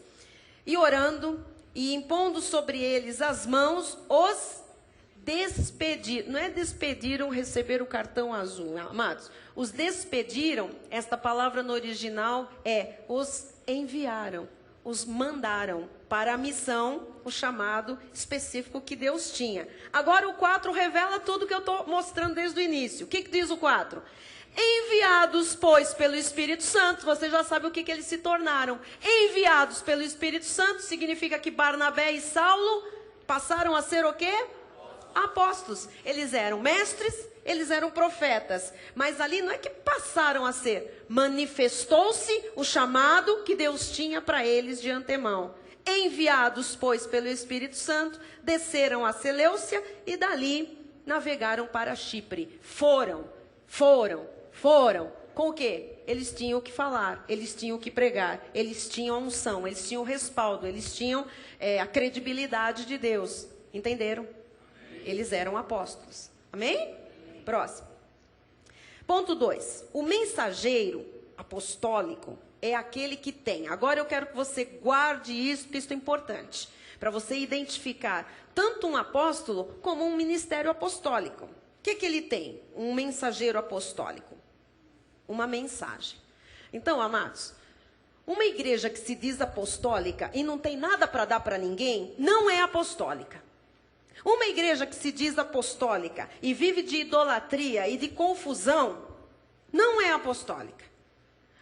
E orando e impondo sobre eles as mãos, os despediram. Não é despediram, receber o cartão azul, amados. Os despediram, esta palavra no original é os enviaram, os mandaram para a missão, o chamado específico que Deus tinha. Agora o 4 revela tudo que eu estou mostrando desde o início. O que diz o 4? Enviados, pois, pelo Espírito Santo, você já sabe o que eles se tornaram. Enviados pelo Espírito Santo significa que Barnabé e Saulo passaram a ser o quê? Apóstolos. Eles eram mestres, eles eram profetas. Mas ali não é que passaram a ser. Manifestou-se o chamado que Deus tinha para eles de antemão. Enviados, pois, pelo Espírito Santo, desceram a Seleucia e dali navegaram para Chipre. Foram. Com o quê? Eles tinham o que falar, eles tinham o que pregar, eles tinham a unção, eles tinham o respaldo, eles tinham a credibilidade de Deus. Entenderam? Amém. Eles eram apóstolos. Amém? Próximo. Ponto 2. O mensageiro apostólico é aquele que tem. Agora eu quero que você guarde isso, porque isso é importante. Para você identificar tanto um apóstolo como um ministério apostólico. O que ele tem? Um mensageiro apostólico. Uma mensagem. Então, amados, uma igreja que se diz apostólica e não tem nada para dar para ninguém, não é apostólica. Uma igreja que se diz apostólica e vive de idolatria e de confusão, não é apostólica.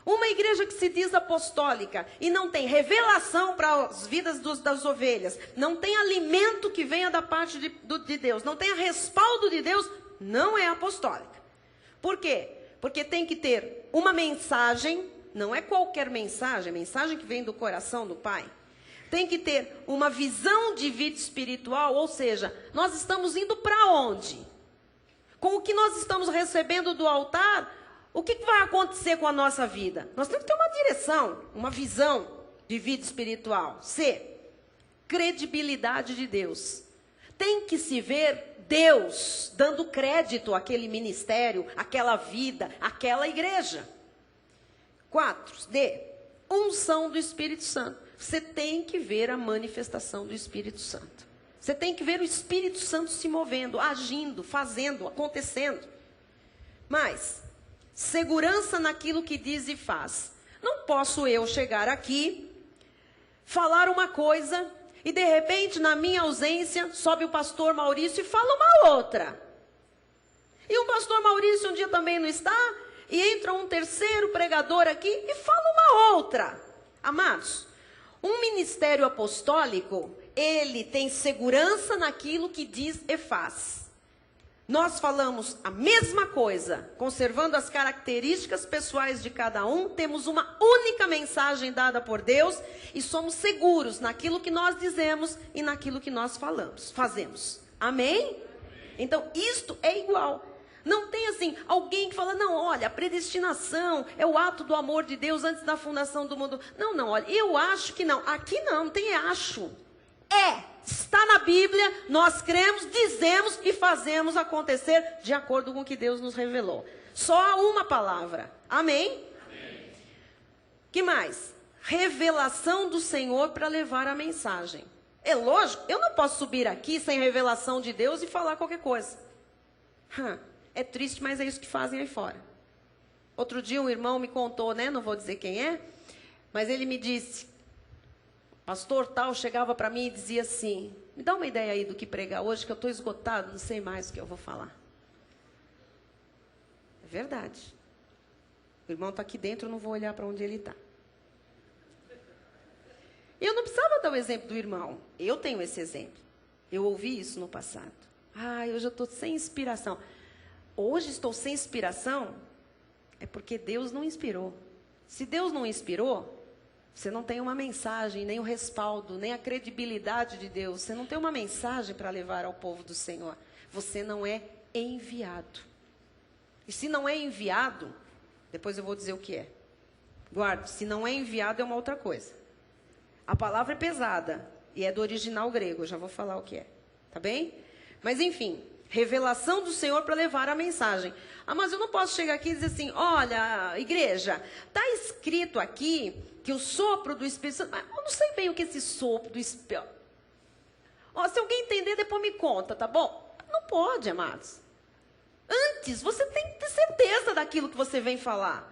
Uma igreja que se diz apostólica e não tem revelação para as vidas das ovelhas, não tem alimento que venha da parte de Deus, não tem respaldo de Deus, não é apostólica. Por quê? Porque tem que ter uma mensagem, não é qualquer mensagem, mensagem que vem do coração do Pai. Tem que ter uma visão de vida espiritual, ou seja, nós estamos indo para onde? Com o que nós estamos recebendo do altar, o que vai acontecer com a nossa vida? Nós temos que ter uma direção, uma visão de vida espiritual. C, credibilidade de Deus. Tem que se ver Deus dando crédito àquele ministério, àquela vida, àquela igreja. 4, D, unção do Espírito Santo. Você tem que ver a manifestação do Espírito Santo. Você tem que ver o Espírito Santo se movendo, agindo, fazendo, acontecendo. Mas, segurança naquilo que diz e faz. Não posso eu chegar aqui, falar uma coisa e de repente, na minha ausência, sobe o pastor Maurício e fala uma outra. E o pastor Maurício um dia também não está, e entra um terceiro pregador aqui e fala uma outra. Amados, um ministério apostólico, ele tem segurança naquilo que diz e faz. Nós falamos a mesma coisa, conservando as características pessoais de cada um, temos uma única mensagem dada por Deus e somos seguros naquilo que nós dizemos e naquilo que nós fazemos. Amém? Então, isto é igual. Não tem assim, alguém que fala, não, olha, a predestinação é o ato do amor de Deus antes da fundação do mundo. Não, olha, eu acho que não. Aqui não tem acho. Está na Bíblia, nós cremos, dizemos e fazemos acontecer de acordo com o que Deus nos revelou. Só há uma palavra. Amém? Amém. Que mais? Revelação do Senhor para levar a mensagem. É lógico, eu não posso subir aqui sem revelação de Deus e falar qualquer coisa. É triste, mas é isso que fazem aí fora. Outro dia um irmão me contou, né? Não vou dizer quem é, mas ele me disse, pastor tal chegava para mim e dizia assim, me dá uma ideia aí do que pregar hoje, que eu estou esgotado, não sei mais o que eu vou falar. É verdade. O irmão está aqui dentro, eu não vou olhar para onde ele está. Eu não precisava dar o exemplo do irmão. Eu tenho esse exemplo. Eu ouvi isso no passado. Hoje eu estou sem inspiração. Hoje estou sem inspiração, é porque Deus não inspirou. Se Deus não inspirou, você não tem uma mensagem, nem o respaldo, nem a credibilidade de Deus. Você não tem uma mensagem para levar ao povo do Senhor. Você não é enviado. E se não é enviado, depois eu vou dizer o que é. Guarde, se não é enviado é uma outra coisa. A palavra é pesada e é do original grego, eu já vou falar o que é. Tá bem? Mas enfim, revelação do Senhor para levar a mensagem. Mas eu não posso chegar aqui e dizer assim, olha, igreja, está escrito aqui que o sopro do Espírito Santo... Mas eu não sei bem o que é esse sopro do Espírito. Se alguém entender, depois me conta, tá bom? Não pode, amados. Antes, você tem que ter certeza daquilo que você vem falar.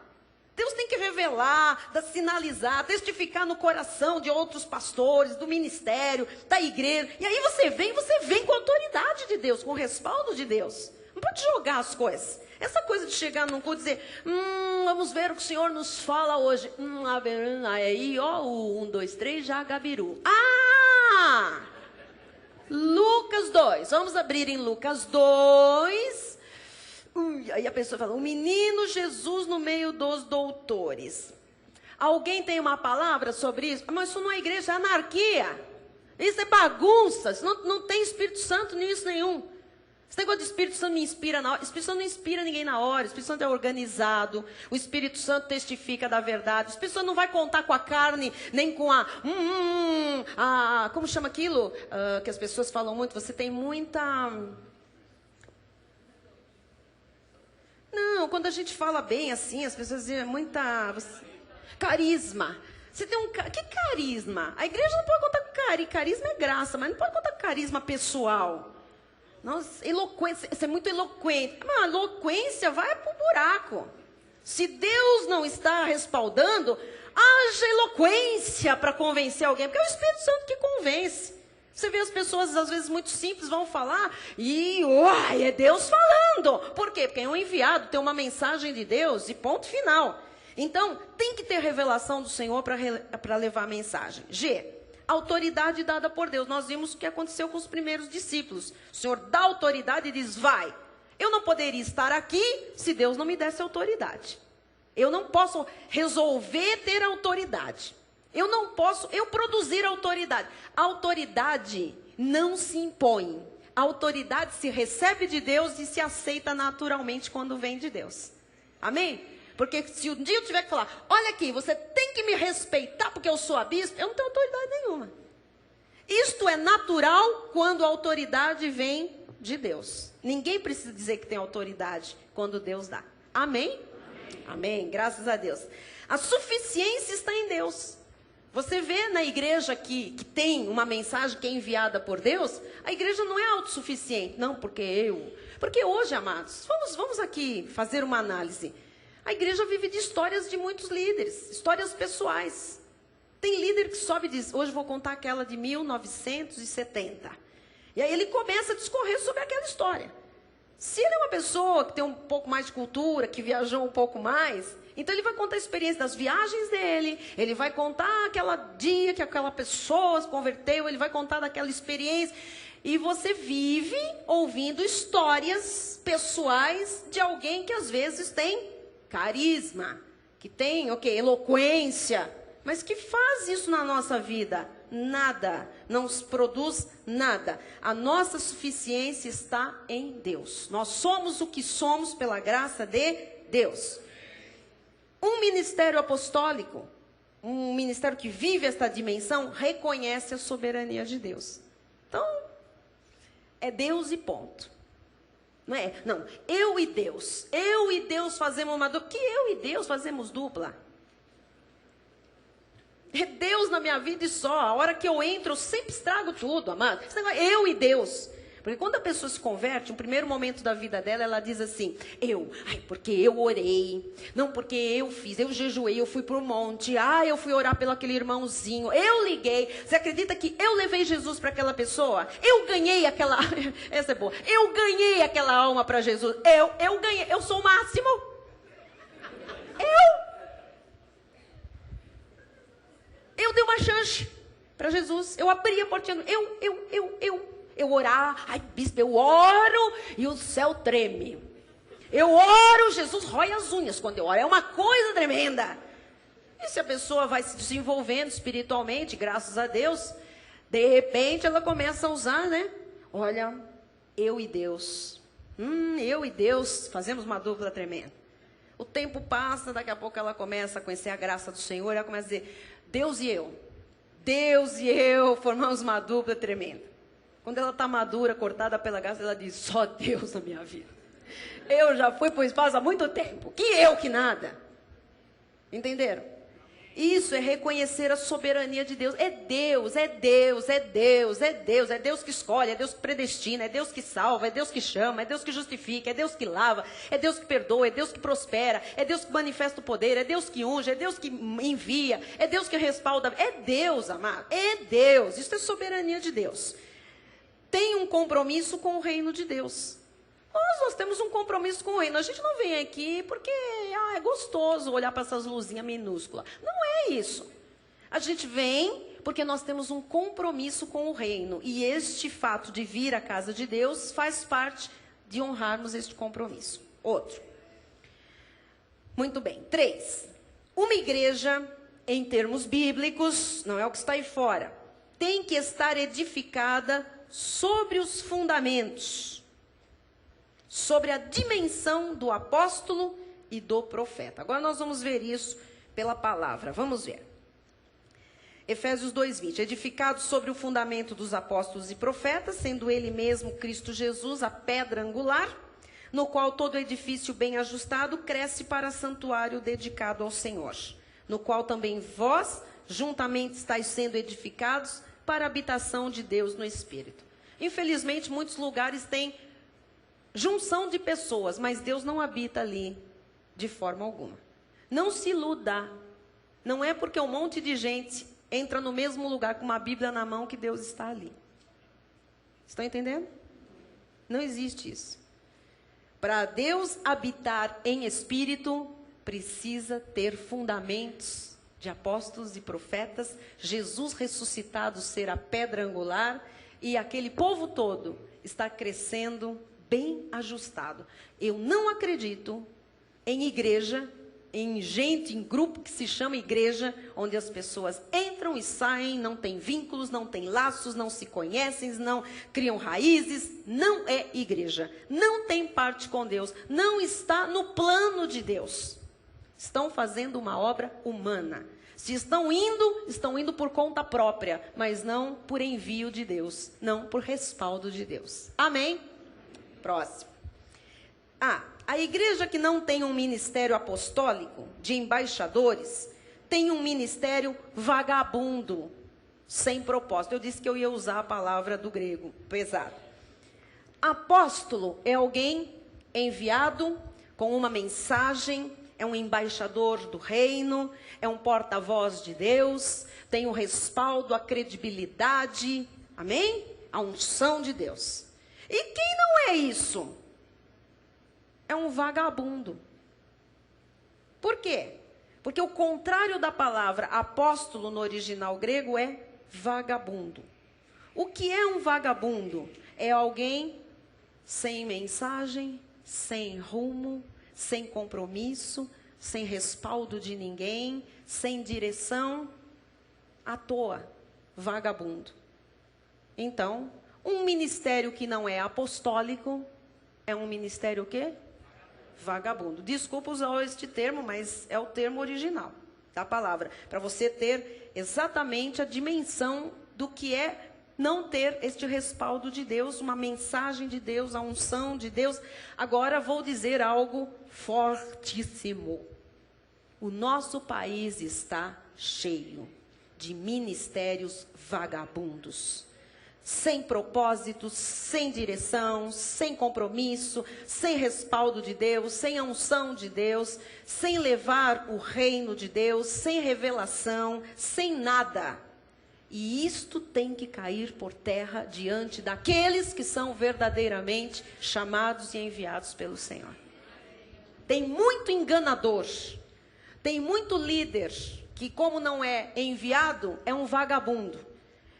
Deus tem que revelar, sinalizar, testificar no coração de outros pastores, do ministério, da igreja. E aí você vem com a autoridade de Deus, com o respaldo de Deus. Não pode jogar as coisas. Essa coisa de chegar num culto e dizer, vamos ver o que o Senhor nos fala hoje. Aí, o 1, 2, 3, já Gabiru. Lucas 2. Vamos abrir em Lucas 2. Aí a pessoa fala, o menino Jesus no meio dos doutores. Alguém tem uma palavra sobre isso? Mas isso não é igreja, é anarquia. Isso é bagunça. Não tem Espírito Santo nisso nenhum. Esse negócio de Espírito Santo me inspira na hora. O Espírito Santo não inspira ninguém na hora. O Espírito Santo é organizado. O Espírito Santo testifica da verdade. O Espírito Santo não vai contar com a carne, nem com como chama aquilo? Que as pessoas falam muito. Você tem muita... Não, quando a gente fala bem assim, as pessoas dizem muita... Carisma. Você tem que carisma? A igreja não pode contar com carisma. Carisma é graça, mas não pode contar com carisma pessoal. Nossa, eloquência, você é muito eloquente. Mas a eloquência vai pro buraco. Se Deus não está respaldando, haja eloquência para convencer alguém, porque é o Espírito Santo que convence. Você vê as pessoas, às vezes, muito simples, vão falar e, é Deus falando. Por quê? Porque é um enviado, tem uma mensagem de Deus e ponto final. Então, tem que ter revelação do Senhor para levar a mensagem. G, autoridade dada por Deus. Nós vimos o que aconteceu com os primeiros discípulos. O Senhor dá autoridade e diz, vai. Eu não poderia estar aqui se Deus não me desse autoridade. Eu não posso resolver ter autoridade. Eu não posso, produzir autoridade. A autoridade não se impõe. A autoridade se recebe de Deus e se aceita naturalmente quando vem de Deus. Amém? Porque se um dia eu tiver que falar, olha aqui, você tem que me respeitar porque eu sou a bispo, eu não tenho autoridade nenhuma. Isto é natural quando a autoridade vem de Deus. Ninguém precisa dizer que tem autoridade quando Deus dá. Amém? Amém. Amém. Graças a Deus. A suficiência está em Deus. Você vê na igreja que tem uma mensagem que é enviada por Deus, a igreja não é autossuficiente. Não, porque hoje, amados, vamos aqui fazer uma análise. A igreja vive de histórias de muitos líderes, histórias pessoais. Tem líder que sobe e diz, hoje vou contar aquela de 1970. E aí ele começa a discorrer sobre aquela história. Se ele é uma pessoa que tem um pouco mais de cultura, que viajou um pouco mais, então ele vai contar a experiência das viagens dele, ele vai contar aquela dia que aquela pessoa se converteu, ele vai contar daquela experiência. E você vive ouvindo histórias pessoais de alguém que às vezes tem carisma, que tem, eloquência, mas que faz isso na nossa vida. Nada, não produz nada. A nossa suficiência está em Deus. Nós somos o que somos pela graça de Deus. Um ministério apostólico, um ministério que vive esta dimensão, reconhece a soberania de Deus. Então, é Deus e ponto. Não é? Não, eu e Deus fazemos uma dupla. Que eu e Deus fazemos dupla? É Deus na minha vida e só. A hora que eu entro, eu sempre estrago tudo, amado. Eu e Deus. Porque quando a pessoa se converte, no primeiro momento da vida dela, ela diz assim, porque eu orei, não porque eu fiz, eu jejuei, eu fui para o monte, eu fui orar pelo aquele irmãozinho, eu liguei. Você acredita que eu levei Jesus para aquela pessoa? Eu ganhei aquela, essa é boa, eu ganhei aquela alma para Jesus, eu ganhei, eu sou o máximo. Eu dei uma chance para Jesus, eu abri a portinha, eu orar, bispo, eu oro e o céu treme. Eu oro, Jesus rói as unhas quando eu oro, é uma coisa tremenda. E se a pessoa vai se desenvolvendo espiritualmente, graças a Deus, de repente ela começa a usar, né? Olha, eu e Deus fazemos uma dupla tremenda. O tempo passa, daqui a pouco ela começa a conhecer a graça do Senhor, ela começa a dizer, Deus e eu formamos uma dupla tremenda. Quando ela está madura, cortada pela graça, ela diz, só Deus na minha vida. Eu já fui para o espaço há muito tempo, que nada. Entenderam? Isso é reconhecer a soberania de Deus. É Deus que escolhe, é Deus que predestina, é Deus que salva, é Deus que chama, é Deus que justifica, é Deus que lava, é Deus que perdoa, é Deus que prospera, é Deus que manifesta o poder, é Deus que unge, é Deus que envia, é Deus que respalda. É Deus, amado, é Deus. Isso é soberania de Deus. Tem um compromisso com o reino de Deus. Nós temos um compromisso com o reino. A gente não vem aqui porque é gostoso olhar para essas luzinhas minúsculas. Não é isso. A gente vem porque nós temos um compromisso com o reino. E este fato de vir à casa de Deus faz parte de honrarmos este compromisso. Outro. Muito bem. 3. Uma igreja, em termos bíblicos, não é o que está aí fora, tem que estar edificada sobre os fundamentos, sobre a dimensão do apóstolo e do profeta. Agora nós vamos ver isso pela palavra. Vamos ver. Efésios 2:20. Edificado sobre o fundamento dos apóstolos e profetas, sendo ele mesmo Cristo Jesus a pedra angular, no qual todo edifício bem ajustado cresce para santuário dedicado ao Senhor, no qual também vós juntamente estáis sendo edificados para a habitação de Deus no Espírito. Infelizmente, muitos lugares têm junção de pessoas, mas Deus não habita ali de forma alguma. Não se iluda. Não é porque um monte de gente entra no mesmo lugar com uma Bíblia na mão que Deus está ali. Estão entendendo? Não existe isso. Para Deus habitar em espírito, precisa ter fundamentos de apóstolos e profetas, Jesus ressuscitado ser a pedra angular e aquele povo todo está crescendo bem ajustado. Eu não acredito em igreja, em gente, em grupo que se chama igreja, onde as pessoas entram e saem, não tem vínculos, não tem laços, não se conhecem, não criam raízes. Não é igreja. Não tem parte com Deus. Não está no plano de Deus. Estão fazendo uma obra humana. Se estão indo por conta própria, mas não por envio de Deus, não por respaldo de Deus. Amém? Próximo. A igreja que não tem um ministério apostólico de embaixadores, tem um ministério vagabundo, sem propósito. Eu disse que eu ia usar a palavra do grego, pesado. Apóstolo é alguém enviado com uma mensagem, é um embaixador do reino, é um porta-voz de Deus, tem o respaldo, a credibilidade, amém? A unção de Deus. E quem não é isso? É um vagabundo. Por quê? Porque o contrário da palavra apóstolo no original grego é vagabundo. O que é um vagabundo? É alguém sem mensagem, sem rumo, sem compromisso, sem respaldo de ninguém, sem direção, à toa, vagabundo. Então, um ministério que não é apostólico é um ministério o quê? Vagabundo. Desculpa usar este termo, mas é o termo original da palavra, para você ter exatamente a dimensão do que é não ter este respaldo de Deus, uma mensagem de Deus, a unção de Deus. Agora vou dizer algo fortíssimo. O nosso país está cheio de ministérios vagabundos. sem propósito, sem direção, sem compromisso, sem respaldo de Deus, sem a unção de Deus, sem levar o reino de Deus, sem revelação, sem nada. E isto tem que cair por terra diante daqueles que são verdadeiramente chamados e enviados pelo Senhor. Tem muito enganador, tem muito líder que, como não é enviado, é um vagabundo.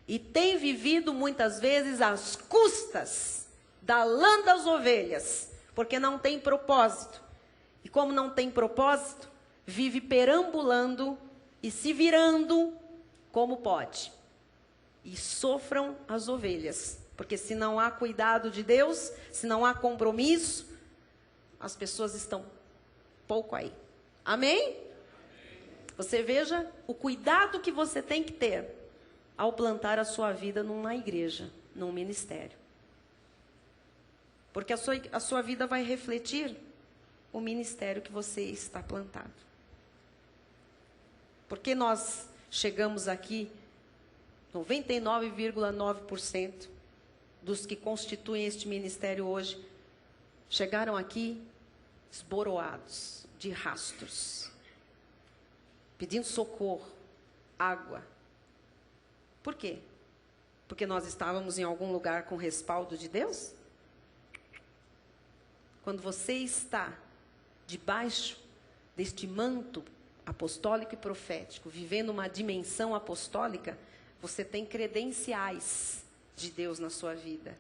E tem vivido muitas vezes às custas da lã das ovelhas, porque não tem propósito. E como não tem propósito, vive perambulando e se virando como pode. E sofram as ovelhas, porque se não há cuidado de Deus, se não há compromisso, as pessoas estão pouco aí. Amém? Você veja o cuidado que você tem que ter ao plantar a sua vida numa igreja, num ministério. Porque a sua vida vai refletir o ministério que você está plantado. Porque nós chegamos aqui, 99,9% dos que constituem este ministério hoje, chegaram aqui esboroados, de rastros, pedindo socorro, água. Por quê? Porque nós estávamos em algum lugar com respaldo de Deus? Quando você está debaixo deste manto apostólico e profético, vivendo uma dimensão apostólica, você tem credenciais de Deus na sua vida.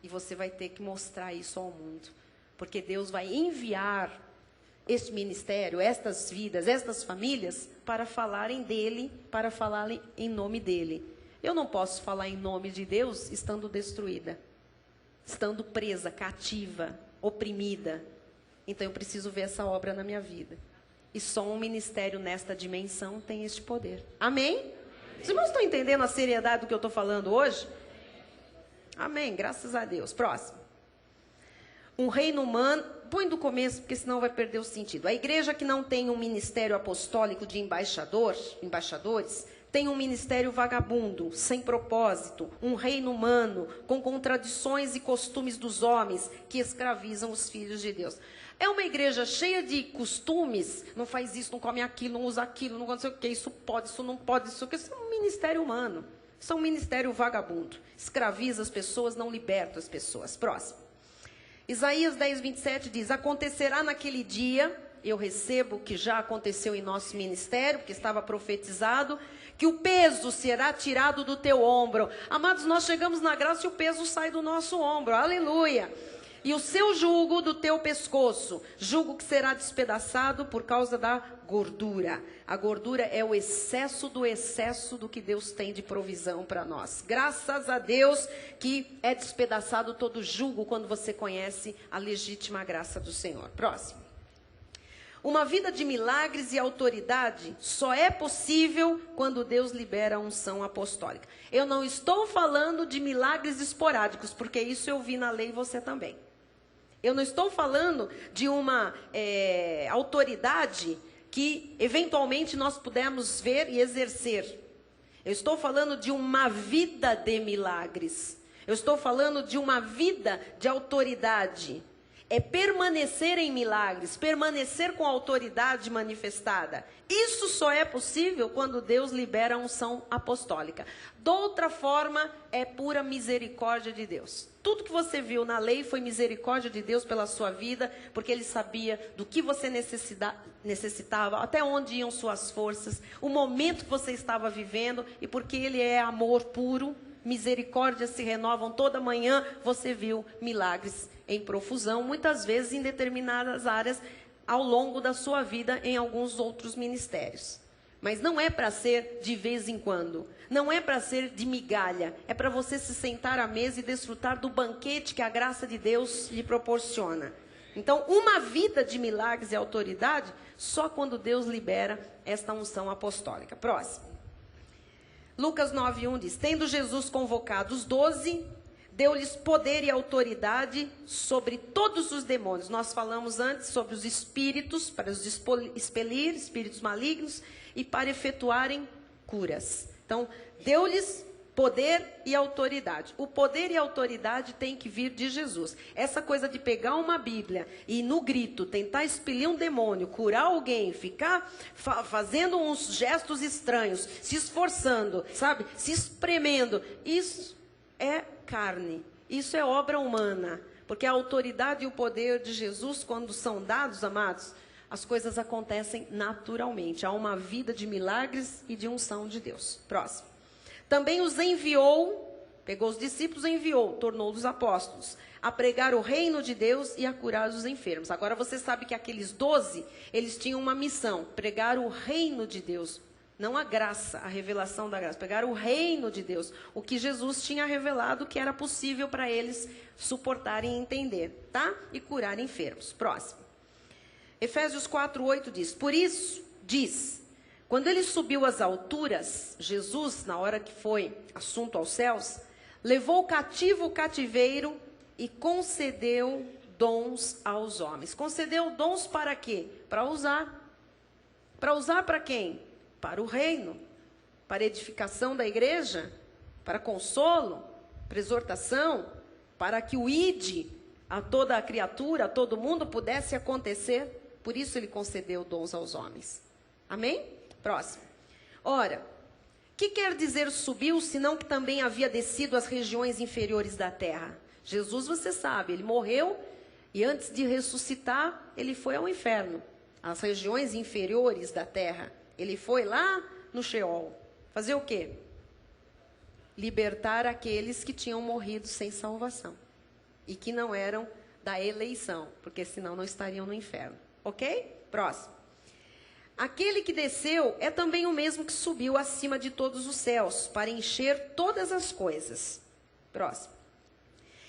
E você vai ter que mostrar isso ao mundo. Porque Deus vai enviar este ministério, estas vidas, estas famílias, para falarem dele, para falarem em nome dele. Eu não posso falar em nome de Deus estando destruída, estando presa, cativa, oprimida. Então eu preciso ver essa obra na minha vida. E só um ministério nesta dimensão tem este poder. Amém? Os irmãos estão entendendo a seriedade do que eu estou falando hoje? Amém, graças a Deus. Próximo. Um reino humano, põe do começo, porque senão vai perder o sentido. A igreja que não tem um ministério apostólico de embaixadores, tem um ministério vagabundo, sem propósito, um reino humano, com contradições e costumes dos homens, que escravizam os filhos de Deus. É uma igreja cheia de costumes, não faz isso, não come aquilo, não usa aquilo, não sei o que, isso pode, isso não pode, isso é um ministério humano, isso é um ministério vagabundo, escraviza as pessoas, não liberta as pessoas. Próximo. Isaías 10, 27 diz, acontecerá naquele dia, eu recebo que já aconteceu em nosso ministério, que estava profetizado, que o peso será tirado do teu ombro. Amados, nós chegamos na graça e o peso sai do nosso ombro, aleluia. E o seu jugo do teu pescoço, jugo que será despedaçado por causa da gordura. A gordura é o excesso do que Deus tem de provisão para nós. Graças a Deus que é despedaçado todo jugo quando você conhece a legítima graça do Senhor. Próximo. Uma vida de milagres e autoridade só é possível quando Deus libera a unção apostólica. Eu não estou falando de milagres esporádicos, porque isso eu vi na lei e você também. Eu não estou falando de uma autoridade que eventualmente nós pudemos ver e exercer. Eu estou falando de uma vida de milagres. Eu estou falando de uma vida de autoridade. É permanecer em milagres, permanecer com a autoridade manifestada. Isso só é possível quando Deus libera a unção apostólica. De outra forma, é pura misericórdia de Deus. Tudo que você viu na lei foi misericórdia de Deus pela sua vida, porque Ele sabia do que você necessitava, até onde iam suas forças, o momento que você estava vivendo, e porque Ele é amor puro, misericórdias se renovam toda manhã, você viu milagres em profusão, muitas vezes em determinadas áreas, ao longo da sua vida, em alguns outros ministérios. Mas não é para ser de vez em quando, não é para ser de migalha, é para você se sentar à mesa e desfrutar do banquete que a graça de Deus lhe proporciona. Então, uma vida de milagres e autoridade, só quando Deus libera esta unção apostólica. Próximo. Lucas 9:1 diz, tendo Jesus convocado os 12, deu-lhes poder e autoridade sobre todos os demônios. Nós falamos antes sobre os espíritos, para os expelir, espíritos malignos, e para efetuarem curas. Então, deu-lhes Poder e autoridade. O poder e a autoridade tem que vir de Jesus. Essa coisa de pegar uma Bíblia e no grito tentar expelir um demônio, curar alguém, ficar fazendo uns gestos estranhos, se esforçando, sabe? Se espremendo. Isso é carne. Isso é obra humana. Porque a autoridade e o poder de Jesus, quando são dados, amados, as coisas acontecem naturalmente. Há uma vida de milagres e de unção de Deus. Próximo. Também os enviou, pegou os discípulos e enviou, tornou-os apóstolos, a pregar o reino de Deus e a curar os enfermos. Agora você sabe que aqueles 12, eles tinham uma missão, pregar o reino de Deus. Não a graça, a revelação da graça, pregar o reino de Deus. O que Jesus tinha revelado que era possível para eles suportarem e entender, tá? E curar enfermos. Próximo. Efésios 4:8 diz, por isso, diz... Quando ele subiu às alturas, Jesus, na hora que foi assunto aos céus, levou cativo o cativeiro e concedeu dons aos homens. Concedeu dons para quê? Para usar. Para usar para quem? Para o reino, para edificação da igreja, para consolo, para exortação, para que o ide a toda a criatura, a todo mundo pudesse acontecer. Por isso ele concedeu dons aos homens. Amém? Próximo. Ora, que quer dizer subiu, senão que também havia descido às regiões inferiores da terra? Jesus, você sabe, ele morreu e antes de ressuscitar, ele foi ao inferno, às regiões inferiores da terra. Ele foi lá no Sheol. Fazer o quê? Libertar aqueles que tinham morrido sem salvação e que não eram da eleição, porque senão não estariam no inferno. Ok? Próximo. Aquele que desceu é também o mesmo que subiu acima de todos os céus, para encher todas as coisas. Próximo.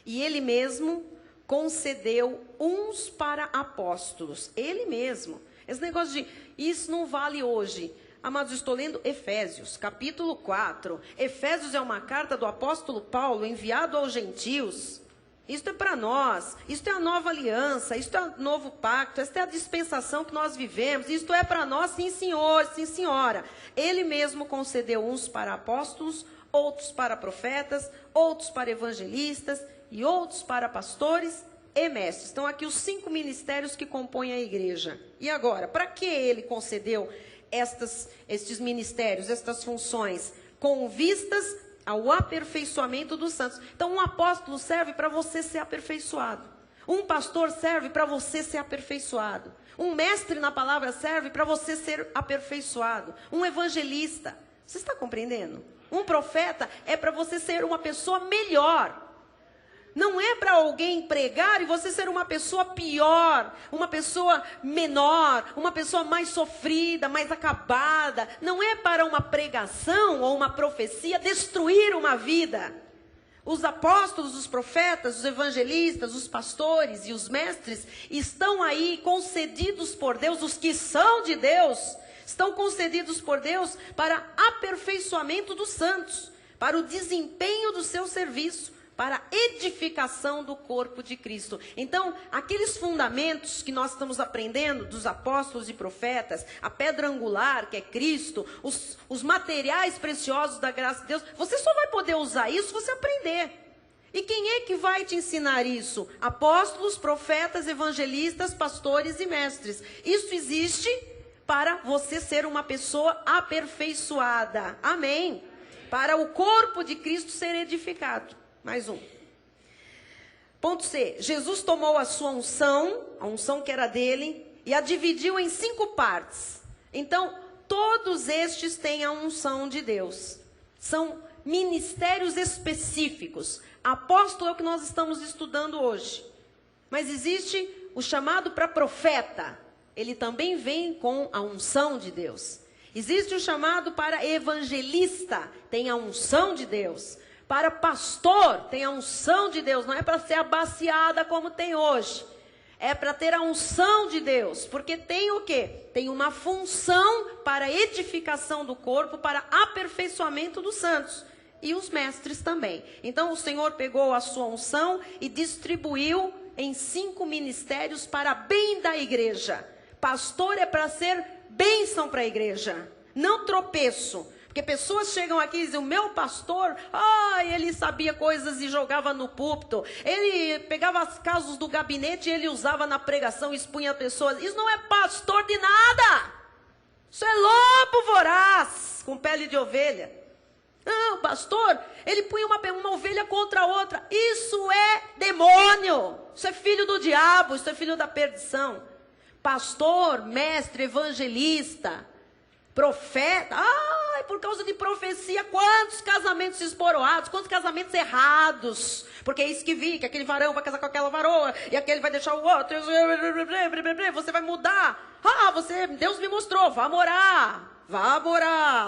E ele mesmo concedeu uns para apóstolos. Ele mesmo. Esse negócio de, isso não vale hoje. Amados, estou lendo Efésios, capítulo 4. Efésios é uma carta do apóstolo Paulo, enviado aos gentios. Isto é para nós, isto é a nova aliança, isto é o novo pacto, esta é a dispensação que nós vivemos, isto é para nós, sim senhor, sim senhora. Ele mesmo concedeu uns para apóstolos, outros para profetas, outros para evangelistas e outros para pastores e mestres. Estão aqui os 5 ministérios que compõem a igreja. E agora, para que ele concedeu estes ministérios, estas funções? Com vistas ao aperfeiçoamento dos santos. Então, um apóstolo serve para você ser aperfeiçoado. Um pastor serve para você ser aperfeiçoado. Um mestre na palavra serve para você ser aperfeiçoado. Um evangelista. Você está compreendendo? Um profeta é para você ser uma pessoa melhor. Não é para alguém pregar e você ser uma pessoa pior, uma pessoa menor, uma pessoa mais sofrida, mais acabada. Não é para uma pregação ou uma profecia destruir uma vida. Os apóstolos, os profetas, os evangelistas, os pastores e os mestres estão aí concedidos por Deus, os que são de Deus, estão concedidos por Deus para aperfeiçoamento dos santos, para o desempenho do seu serviço, para a edificação do corpo de Cristo. Então, aqueles fundamentos que nós estamos aprendendo dos apóstolos e profetas, a pedra angular, que é Cristo, os materiais preciosos da graça de Deus, você só vai poder usar isso se você aprender. E quem é que vai te ensinar isso? Apóstolos, profetas, evangelistas, pastores e mestres. Isso existe para você ser uma pessoa aperfeiçoada. Amém? Para o corpo de Cristo ser edificado. Mais um. Ponto C. Jesus tomou a sua unção, a unção que era dele, e a dividiu em 5 partes. Então, todos estes têm a unção de Deus. São ministérios específicos. Apóstolo é o que nós estamos estudando hoje. Mas existe o chamado para profeta. Ele também vem com a unção de Deus. Existe o chamado para evangelista. Tem a unção de Deus. Para pastor, tem a unção de Deus. Não é para ser abaciada como tem hoje. É para ter a unção de Deus. Porque tem o quê? Tem uma função para edificação do corpo, para aperfeiçoamento dos santos. E os mestres também. Então o Senhor pegou a sua unção e distribuiu em 5 ministérios para bem da igreja. Pastor é para ser bênção para a igreja, não tropeço. Porque pessoas chegam aqui e dizem, o meu pastor, ele sabia coisas e jogava no púlpito. Ele pegava os casos do gabinete e ele usava na pregação e expunha pessoas. Isso não é pastor de nada. Isso é lobo voraz, com pele de ovelha. Não, o pastor, ele punha uma ovelha contra a outra. Isso é demônio. Isso é filho do diabo, isso é filho da perdição. Pastor, mestre, evangelista, profeta. Por causa de profecia, quantos casamentos esboroados, quantos casamentos errados. Porque é isso que vi, que aquele varão vai casar com aquela varoa, e aquele vai deixar o outro, você vai mudar. Deus me mostrou, vá morar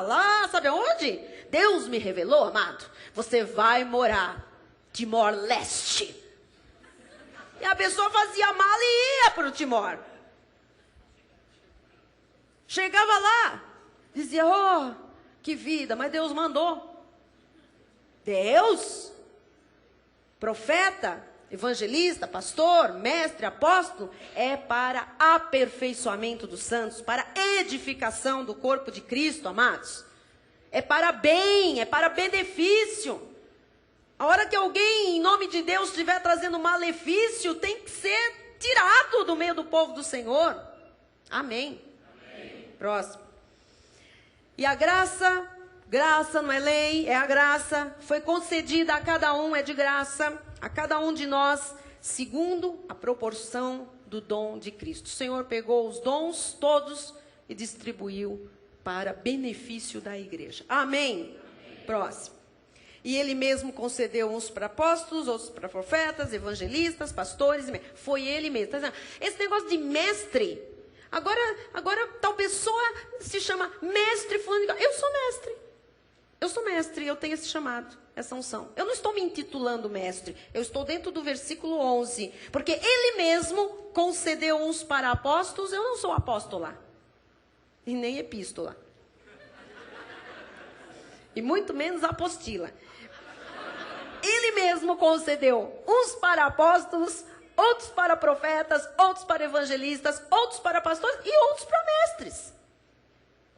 lá, sabe aonde? Deus me revelou, amado, você vai morar Timor-Leste. E a pessoa fazia mala e ia para o Timor. Chegava lá, dizia, que vida, mas Deus mandou. Deus? Profeta, evangelista, pastor, mestre, apóstolo, é para aperfeiçoamento dos santos, para edificação do corpo de Cristo, amados. É para bem, é para benefício. A hora que alguém, em nome de Deus, estiver trazendo malefício, tem que ser tirado do meio do povo do Senhor. Amém. Amém. Próximo. E a graça não é lei, é a graça, foi concedida a cada um, é de graça, a cada um de nós, segundo a proporção do dom de Cristo. O Senhor pegou os dons todos e distribuiu para benefício da igreja. Amém? Amém. Próximo. E ele mesmo concedeu uns para apóstolos, outros para profetas, evangelistas, pastores. Foi ele mesmo. Esse negócio de mestre, agora tal pessoa se chama mestre. Eu sou mestre, eu tenho esse chamado, essa unção. Eu não estou me intitulando mestre, eu estou dentro do versículo 11. Porque ele mesmo concedeu uns para apóstolos, eu não sou apóstola. E nem epístola. E muito menos apostila. Ele mesmo concedeu uns para apóstolos, outros para profetas, outros para evangelistas, outros para pastores e outros para mestres.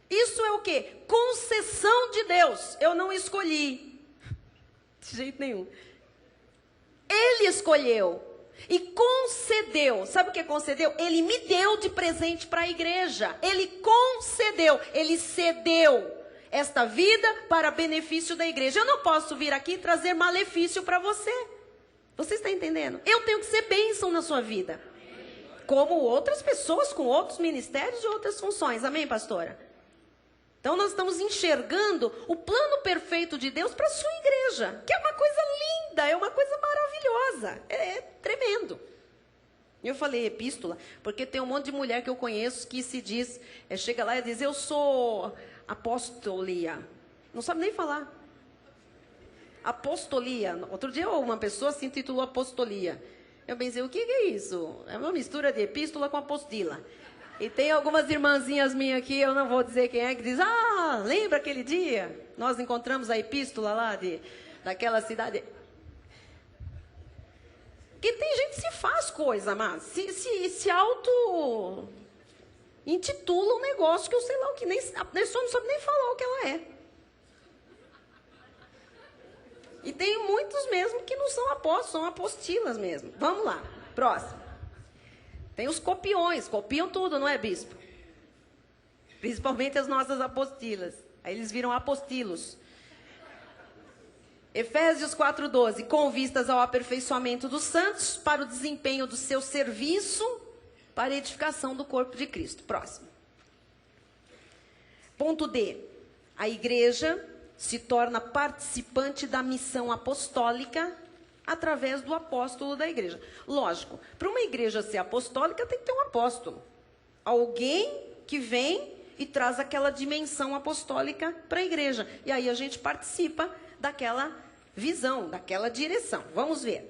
Isso é o quê? Concessão de Deus. Eu não escolhi. De jeito nenhum. Ele escolheu. E concedeu. Sabe o que concedeu? Ele me deu de presente para a igreja. Ele concedeu. Ele cedeu esta vida para benefício da igreja. Eu não posso vir aqui e trazer malefício para você. Você está entendendo? Eu tenho que ser bênção na sua vida. Como outras pessoas com outros ministérios e outras funções. Amém, pastora? Então nós estamos enxergando o plano perfeito de Deus para a sua igreja. Que é uma coisa linda, é uma coisa maravilhosa. É tremendo. Eu falei epístola, porque tem um monte de mulher que eu conheço que se diz, chega lá e diz, eu sou apostolia. Não sabe nem falar. Apostolia. Outro dia uma pessoa se intitulou apostolia. Eu pensei, o que é isso? É uma mistura de epístola com apostila. E tem algumas irmãzinhas minhas aqui, eu não vou dizer quem é, que diz, lembra aquele dia? Nós encontramos a epístola lá daquela cidade. Que tem gente que se faz coisa, mas se auto-intitula um negócio que eu sei lá o que, a pessoa não sabe nem falar o que ela é. E tem muitos mesmo que não são apóstolos, são apostilas mesmo. Vamos lá, próximo. Tem os copiões, copiam tudo, não é, bispo? Principalmente as nossas apostilas. Aí eles viram apostilos. Efésios 4:12, com vistas ao aperfeiçoamento dos santos, para o desempenho do seu serviço, para a edificação do corpo de Cristo. Próximo. Ponto D. A igreja se torna participante da missão apostólica através do apóstolo da igreja. Lógico, para uma igreja ser apostólica tem que ter um apóstolo. Alguém que vem e traz aquela dimensão apostólica para a igreja. E aí a gente participa daquela visão, daquela direção. Vamos ver.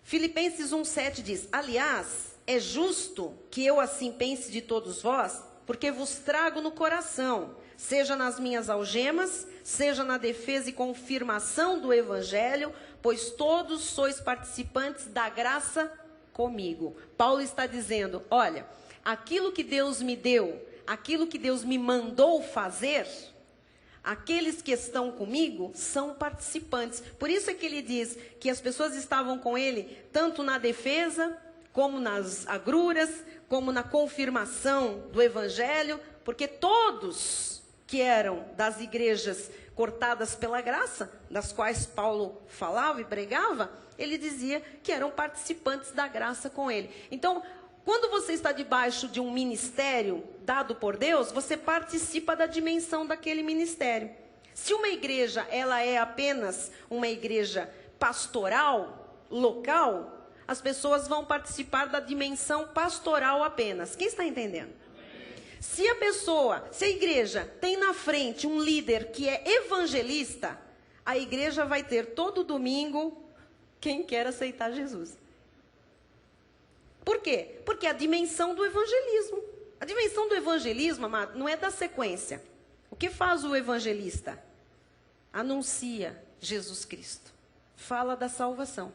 Filipenses 1:7 diz, aliás, é justo que eu assim pense de todos vós, porque vos trago no coração, seja nas minhas algemas, seja na defesa e confirmação do evangelho, pois todos sois participantes da graça comigo. Paulo está dizendo, olha, aquilo que Deus me deu, aquilo que Deus me mandou fazer, aqueles que estão comigo são participantes. Por isso é que ele diz que as pessoas estavam com ele, tanto na defesa, como nas agruras, como na confirmação do evangelho, porque todos que eram das igrejas cortadas pela graça, das quais Paulo falava e pregava, ele dizia que eram participantes da graça com ele. Então, quando você está debaixo de um ministério dado por Deus, você participa da dimensão daquele ministério. Se uma igreja, ela é apenas uma igreja pastoral, local, as pessoas vão participar da dimensão pastoral apenas. Quem está entendendo? Se a igreja tem na frente um líder que é evangelista, a igreja vai ter todo domingo quem quer aceitar Jesus. Por quê? Porque é a dimensão do evangelismo. A dimensão do evangelismo, amado, não é da sequência. O que faz o evangelista? Anuncia Jesus Cristo. Fala da salvação.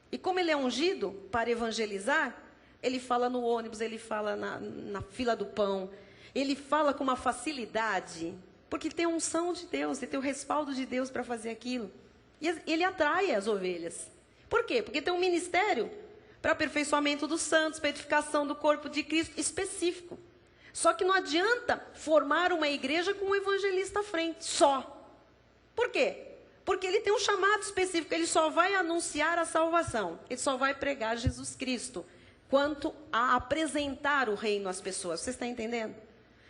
E como ele é ungido para evangelizar, ele fala no ônibus, ele fala na fila do pão. Ele fala com uma facilidade, porque tem a unção de Deus, ele tem o respaldo de Deus para fazer aquilo. E ele atrai as ovelhas. Por quê? Porque tem um ministério para aperfeiçoamento dos santos, para edificação do corpo de Cristo específico. Só que não adianta formar uma igreja com um evangelista à frente, só. Por quê? Porque ele tem um chamado específico, ele só vai anunciar a salvação, ele só vai pregar Jesus Cristo, quanto a apresentar o reino às pessoas. Você está entendendo?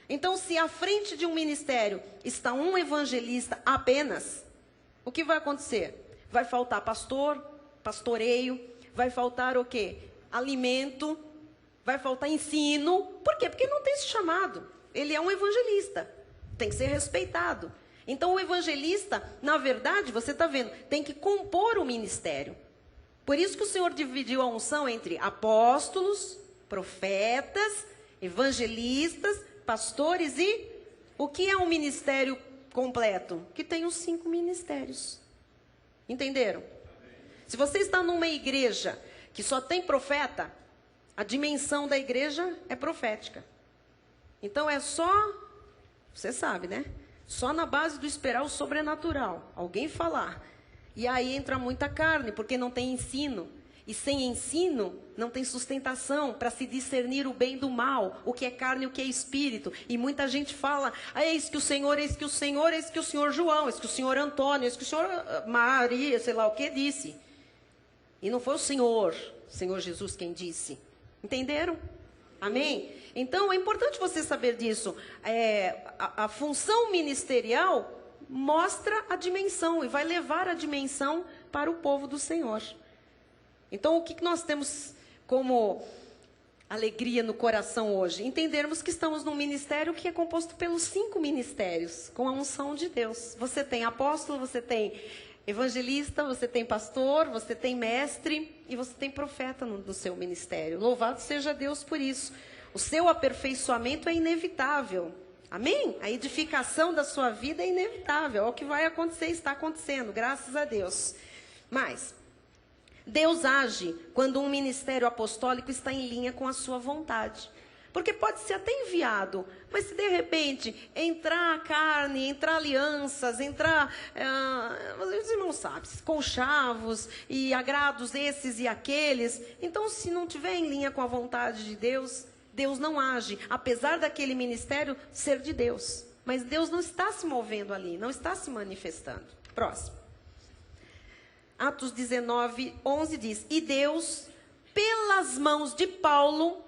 Então, se à frente de um ministério está um evangelista apenas, o que vai acontecer? Vai faltar pastor, pastoreio, vai faltar o quê? Alimento, vai faltar ensino. Por quê? Porque não tem esse chamado. Ele é um evangelista, tem que ser respeitado. Então, o evangelista, na verdade, você está vendo, tem que compor o ministério. Por isso que o Senhor dividiu a unção entre apóstolos, profetas, evangelistas, pastores e... O que é um ministério completo? Que tem os 5 ministérios. Entenderam? Se você está numa igreja que só tem profeta, a dimensão da igreja é profética. Então é só, você sabe, né? Só na base do esperar o sobrenatural. Alguém falar. E aí entra muita carne, porque não tem ensino. E sem ensino, não tem sustentação para se discernir o bem do mal, o que é carne e o que é espírito. E muita gente fala, eis que o Senhor, eis que o Senhor, eis que o Senhor João, eis que o Senhor Antônio, eis que o Senhor Maria, sei lá o que disse. E não foi o Senhor Jesus quem disse. Entenderam? Amém? Então, é importante você saber disso. A função ministerial mostra a dimensão e vai levar a dimensão para o povo do Senhor. Então, o que nós temos como alegria no coração hoje? Entendermos que estamos num ministério que é composto pelos 5 ministérios, com a unção de Deus. Você tem apóstolo, você tem evangelista, você tem pastor, você tem mestre e você tem profeta no seu ministério. Louvado seja Deus por isso. O seu aperfeiçoamento é inevitável. Amém? A edificação da sua vida é inevitável. É o que vai acontecer, está acontecendo, graças a Deus. Mas Deus age quando um ministério apostólico está em linha com a sua vontade. Porque pode ser até enviado, mas se de repente entrar carne, entrar alianças, entrar, os irmãos sabem, conchavos e agrados esses e aqueles, então se não tiver em linha com a vontade de Deus, Deus não age, apesar daquele ministério ser de Deus. Mas Deus não está se movendo ali, não está se manifestando. Próximo. Atos 19, 11 diz, e Deus, pelas mãos de Paulo,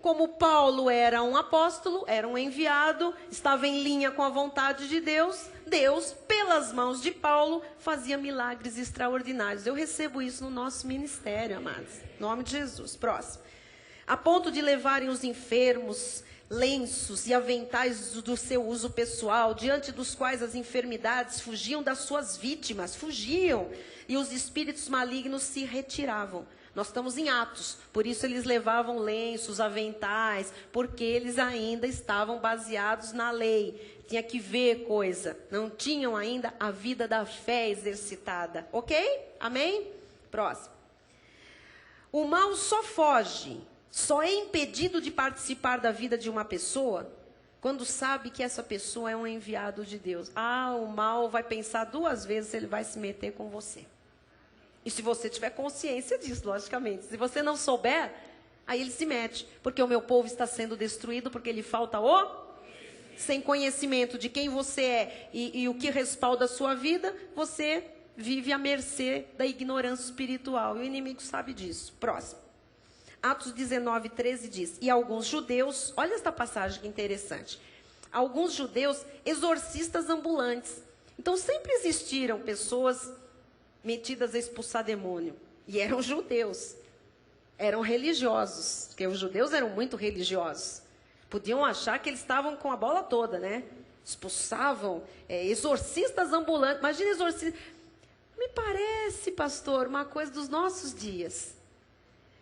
como Paulo era um apóstolo, era um enviado, estava em linha com a vontade de Deus, Deus, pelas mãos de Paulo, fazia milagres extraordinários. Eu recebo isso no nosso ministério, amados. Em nome de Jesus. Próximo. A ponto de levarem os enfermos, lenços e aventais do seu uso pessoal, diante dos quais as enfermidades fugiam das suas vítimas, fugiam, e os espíritos malignos se retiravam. Nós estamos em Atos, por isso eles levavam lenços, aventais, porque eles ainda estavam baseados na lei. Tinha que ver coisa, não tinham ainda a vida da fé exercitada. Ok? Amém? Próximo. O mal só foge, só é impedido de participar da vida de uma pessoa quando sabe que essa pessoa é um enviado de Deus. O mal vai pensar 2 vezes se ele vai se meter com você. E se você tiver consciência disso, logicamente. Se você não souber, aí ele se mete. Porque o meu povo está sendo destruído porque lhe falta sem conhecimento de quem você é e o que respalda a sua vida, você vive à mercê da ignorância espiritual. E o inimigo sabe disso. Próximo. Atos 19, 13 diz, e alguns judeus, olha esta passagem que interessante, alguns judeus exorcistas ambulantes. Então sempre existiram pessoas metidas a expulsar demônio, e eram judeus, eram religiosos, porque os judeus eram muito religiosos, podiam achar que eles estavam com a bola toda, né? Expulsavam, exorcistas ambulantes, imagina exorcistas, me parece, pastor, uma coisa dos nossos dias.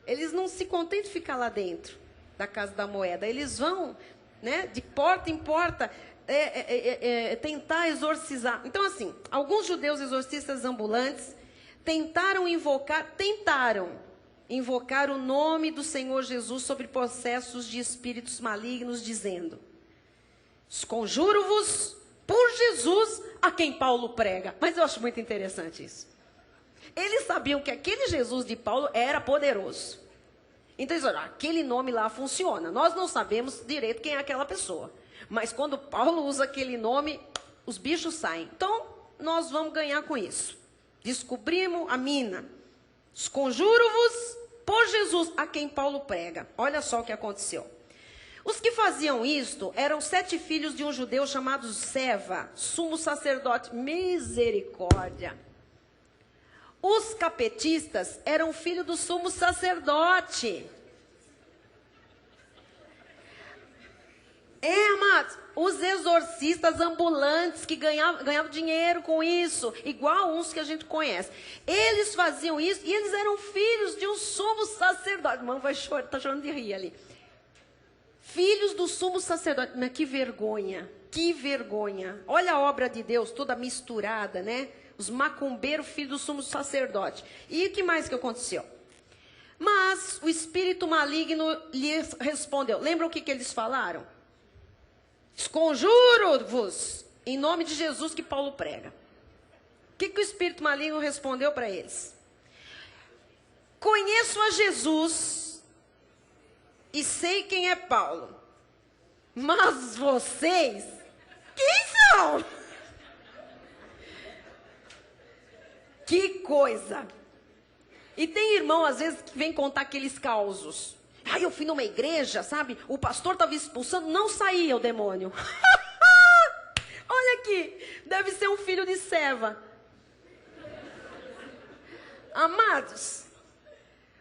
Eles não se contentam de ficar lá dentro da Casa da Moeda. Eles vão, né, de porta em porta, tentar exorcizar. Então, assim, alguns judeus exorcistas ambulantes tentaram invocar o nome do Senhor Jesus sobre processos de espíritos malignos, dizendo, conjuro-vos por Jesus a quem Paulo prega. Mas eu acho muito interessante isso. Eles sabiam que aquele Jesus de Paulo era poderoso. Então eles falaram, aquele nome lá funciona. Nós não sabemos direito quem é aquela pessoa. Mas quando Paulo usa aquele nome, os bichos saem. Então, nós vamos ganhar com isso. Descobrimos a mina. Conjuro-vos por Jesus a quem Paulo prega. Olha só o que aconteceu. Os que faziam isto eram 7 filhos de um judeu chamado Seva, sumo sacerdote. Misericórdia. Os capetistas eram filhos do sumo sacerdote. Amados, os exorcistas ambulantes que ganhavam dinheiro com isso, igual uns que a gente conhece. Eles faziam isso e eles eram filhos de um sumo sacerdote. Irmão, está chorando de rir ali. Filhos do sumo sacerdote. Mas que vergonha, que vergonha. Olha a obra de Deus toda misturada, né? Os macumbeiros, filhos do sumo sacerdote. E o que mais que aconteceu? Mas o espírito maligno lhes respondeu. Lembram o que eles falaram? Conjuro-vos em nome de Jesus que Paulo prega. O que o espírito maligno respondeu para eles? Conheço a Jesus e sei quem é Paulo. Mas vocês, quem são? Que coisa! E tem irmão, às vezes, que vem contar aqueles causos. Eu fui numa igreja, sabe? O pastor estava expulsando, não saía o demônio. Olha aqui, deve ser um filho de Seva. Amados,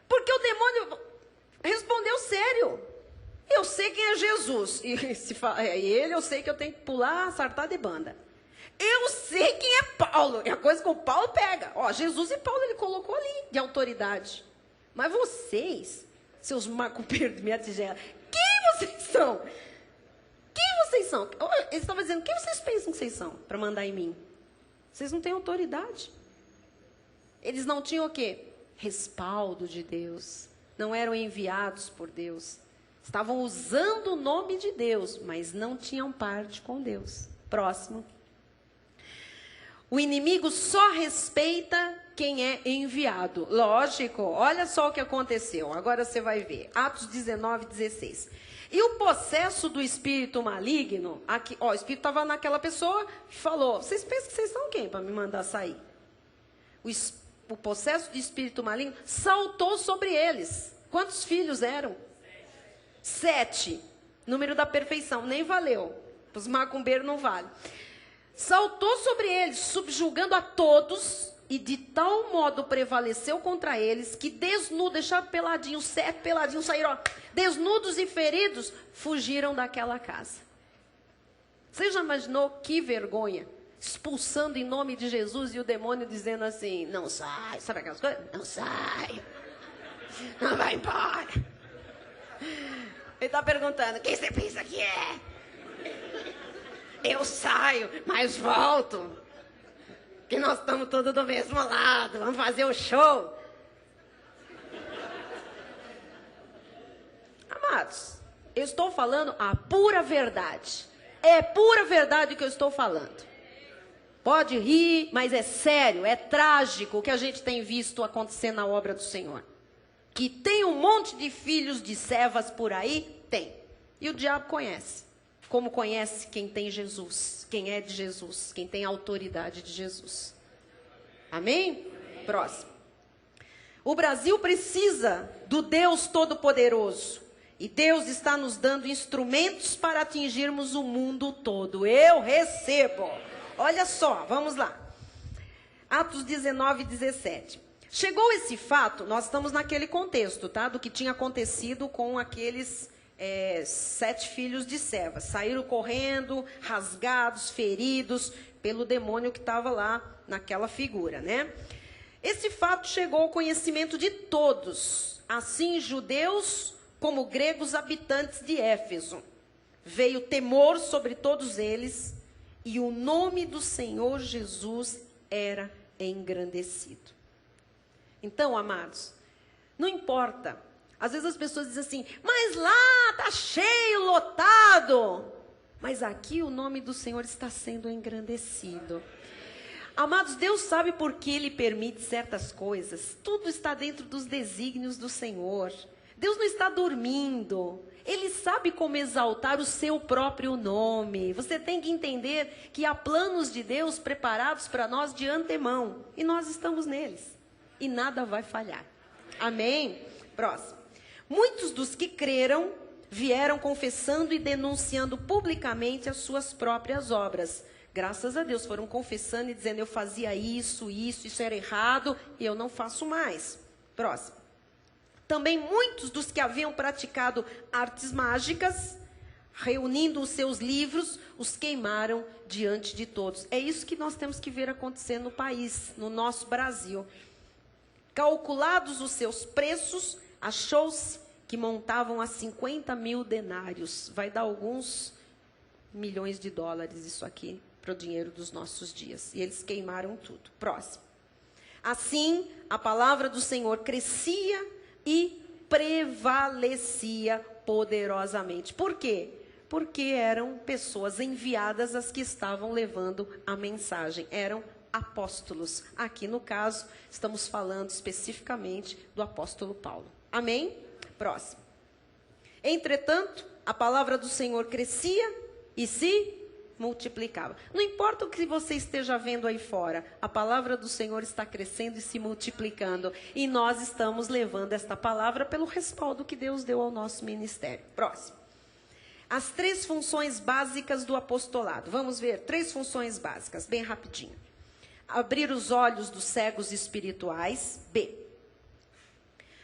porque o demônio respondeu sério. Eu sei quem é Jesus. E se fala, ele, eu sei que eu tenho que pular, sartar de banda. Eu sei quem é Paulo. É a coisa que o Paulo pega. Jesus e Paulo ele colocou ali de autoridade. Mas vocês, seus macumbeiros de minha tigela, quem vocês são? Quem vocês são? Eles estavam dizendo, quem vocês pensam que vocês são para mandar em mim? Vocês não têm autoridade. Eles não tinham o quê? Respaldo de Deus. Não eram enviados por Deus. Estavam usando o nome de Deus, mas não tinham parte com Deus. Próximo. O inimigo só respeita quem é enviado. Lógico, olha só o que aconteceu. Agora você vai ver. Atos 19, 16. E o possesso do espírito maligno, aqui, o espírito estava naquela pessoa, falou, vocês pensam que vocês são quem para me mandar sair? O possesso do espírito maligno saltou sobre eles. Quantos filhos eram? 7. Número da perfeição, nem valeu. Os macumbeiros não valem. Saltou sobre eles, subjugando a todos, e de tal modo prevaleceu contra eles, que desnudos, deixaram peladinhos, 7 peladinhos, saíram, desnudos e feridos, fugiram daquela casa. Você já imaginou que vergonha? Expulsando em nome de Jesus e o demônio dizendo assim, não sai, sabe aquelas coisas? Não sai, não vai embora. Ele está perguntando, quem você pensa que é? Eu saio, mas volto. Que nós estamos todos do mesmo lado. Vamos fazer o show. Amados, Eu estou falando a pura verdade. É pura verdade o que eu estou falando. Pode rir, mas é sério, é trágico o que a gente tem visto acontecer na obra do Senhor. Que tem um monte de filhos de servas por aí? Tem. E o diabo conhece. Como conhece quem tem Jesus, quem é de Jesus, quem tem a autoridade de Jesus. Amém? Próximo. O Brasil precisa do Deus Todo-Poderoso. E Deus está nos dando instrumentos para atingirmos o mundo todo. Eu recebo. Olha só, vamos lá. Atos 19, 17. Chegou esse fato, nós estamos naquele contexto, tá? Do que tinha acontecido com aqueles 7 filhos de servas. Saíram correndo, rasgados, feridos, pelo demônio que estava lá naquela figura, né? Esse fato chegou ao conhecimento de todos, assim judeus como gregos habitantes de Éfeso. Veio temor sobre todos eles, e o nome do Senhor Jesus era engrandecido. Então, amados, não importa. Às vezes as pessoas dizem assim, mas lá está cheio, lotado. Mas aqui o nome do Senhor está sendo engrandecido. Amados, Deus sabe por que Ele permite certas coisas. Tudo está dentro dos desígnios do Senhor. Deus não está dormindo. Ele sabe como exaltar o seu próprio nome. Você tem que entender que há planos de Deus preparados para nós de antemão. E nós estamos neles. E nada vai falhar. Amém? Próximo. Muitos dos que creram vieram confessando e denunciando publicamente as suas próprias obras. Graças a Deus, foram confessando e dizendo, eu fazia isso era errado, e eu não faço mais. Próximo. Também muitos dos que haviam praticado artes mágicas, reunindo os seus livros, os queimaram diante de todos. É isso que nós temos que ver acontecer no país, no nosso Brasil. Calculados os seus preços, achou-se que montavam a 50 mil denários. Vai dar alguns milhões de dólares isso aqui, para o dinheiro dos nossos dias. E eles queimaram tudo. Próximo. Assim, a palavra do Senhor crescia e prevalecia poderosamente. Por quê? Porque eram pessoas enviadas as que estavam levando a mensagem. Eram apóstolos. Aqui, no caso, estamos falando especificamente do apóstolo Paulo. Amém? Próximo. Entretanto, a palavra do Senhor crescia e se multiplicava. Não importa o que você esteja vendo aí fora, a palavra do Senhor está crescendo e se multiplicando. E nós estamos levando esta palavra pelo respaldo que Deus deu ao nosso ministério. Próximo. As 3 funções básicas do apostolado. Vamos ver 3 funções básicas, bem rapidinho. Abrir os olhos dos cegos espirituais. B.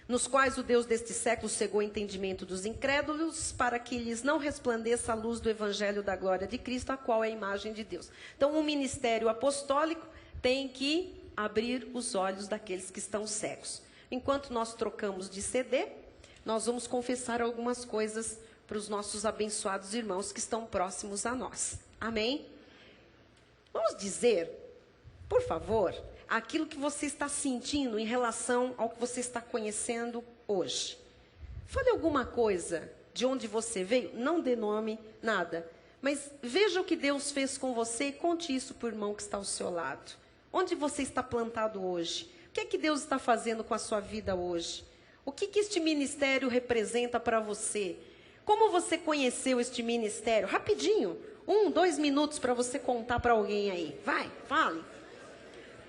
Nos quais o Deus deste século cegou o entendimento dos incrédulos, para que lhes não resplandeça a luz do evangelho da glória de Cristo, a qual é a imagem de Deus. Então, o ministério apostólico tem que abrir os olhos daqueles que estão cegos. Enquanto nós trocamos de CD, nós vamos confessar algumas coisas para os nossos abençoados irmãos que estão próximos a nós. Amém? Vamos dizer, por favor, aquilo que você está sentindo em relação ao que você está conhecendo hoje. Fale alguma coisa de onde você veio, não dê nome, nada. Mas veja o que Deus fez com você e conte isso para o irmão que está ao seu lado. Onde você está plantado hoje? O que é que Deus está fazendo com a sua vida hoje? O que este ministério representa para você? Como você conheceu este ministério? Rapidinho, 1, 2 minutos para você contar para alguém aí. Vai, fale.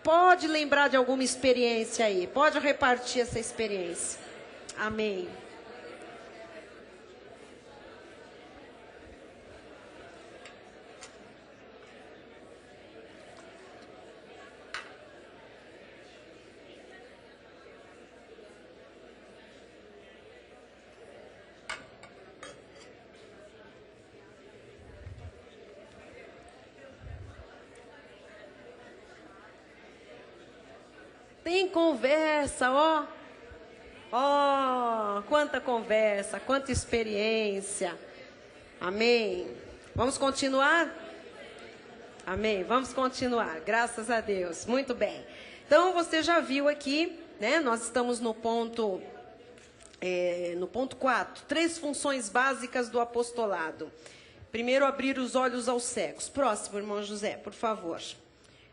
Pode lembrar de alguma experiência aí. Pode repartir essa experiência. Amém. Tem conversa, ó. Ó, quanta conversa, quanta experiência. Amém. Vamos continuar? Amém. Vamos continuar. Graças a Deus. Muito bem. Então, você já viu aqui, né? Nós estamos no ponto no ponto 4, 3 funções básicas do apostolado. Primeiro, abrir os olhos aos cegos. Próximo, irmão José, por favor.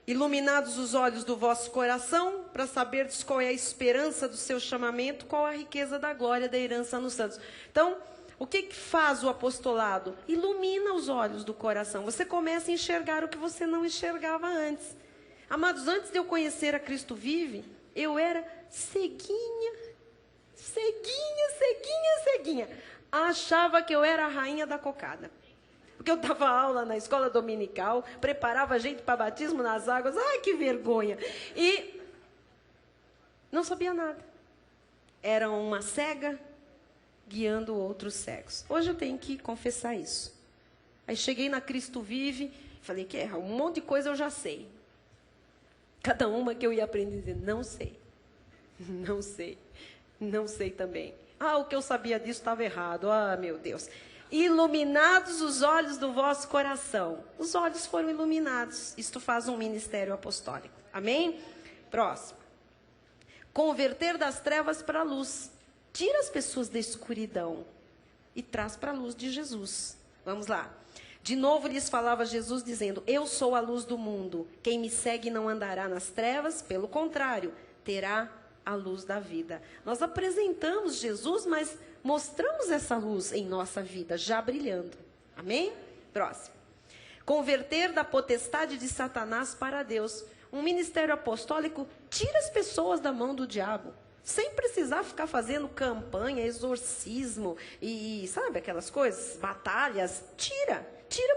Iluminados os olhos do vosso coração, para saberdes qual é a esperança do seu chamamento, qual a riqueza da glória da herança nos santos. Então, o que faz o apostolado? Ilumina os olhos do coração. Você começa a enxergar o que você não enxergava antes. Amados, antes de eu conhecer a Cristo Vive, eu era ceguinha. Achava que eu era a rainha da cocada. Porque eu dava aula na escola dominical, preparava gente para batismo nas águas. Ai, que vergonha! E não sabia nada. Era uma cega guiando outros cegos. Hoje eu tenho que confessar isso. Aí cheguei na Cristo Vive, falei que um monte de coisa eu já sei. Cada uma que eu ia aprender, não sei. Não sei também. O que eu sabia disso estava errado. Meu Deus. Iluminados os olhos do vosso coração. Os olhos foram iluminados. Isto faz um ministério apostólico. Amém? Próximo. Converter das trevas para a luz. Tira as pessoas da escuridão e traz para a luz de Jesus. Vamos lá. De novo lhes falava Jesus dizendo: eu sou a luz do mundo. Quem me segue não andará nas trevas, pelo contrário, terá a luz da vida. Nós apresentamos Jesus, mas mostramos essa luz em nossa vida, já brilhando. Amém? Próximo. Converter da potestade de Satanás para Deus. Um ministério apostólico tira as pessoas da mão do diabo, sem precisar ficar fazendo campanha, exorcismo e sabe aquelas coisas, batalhas. Tira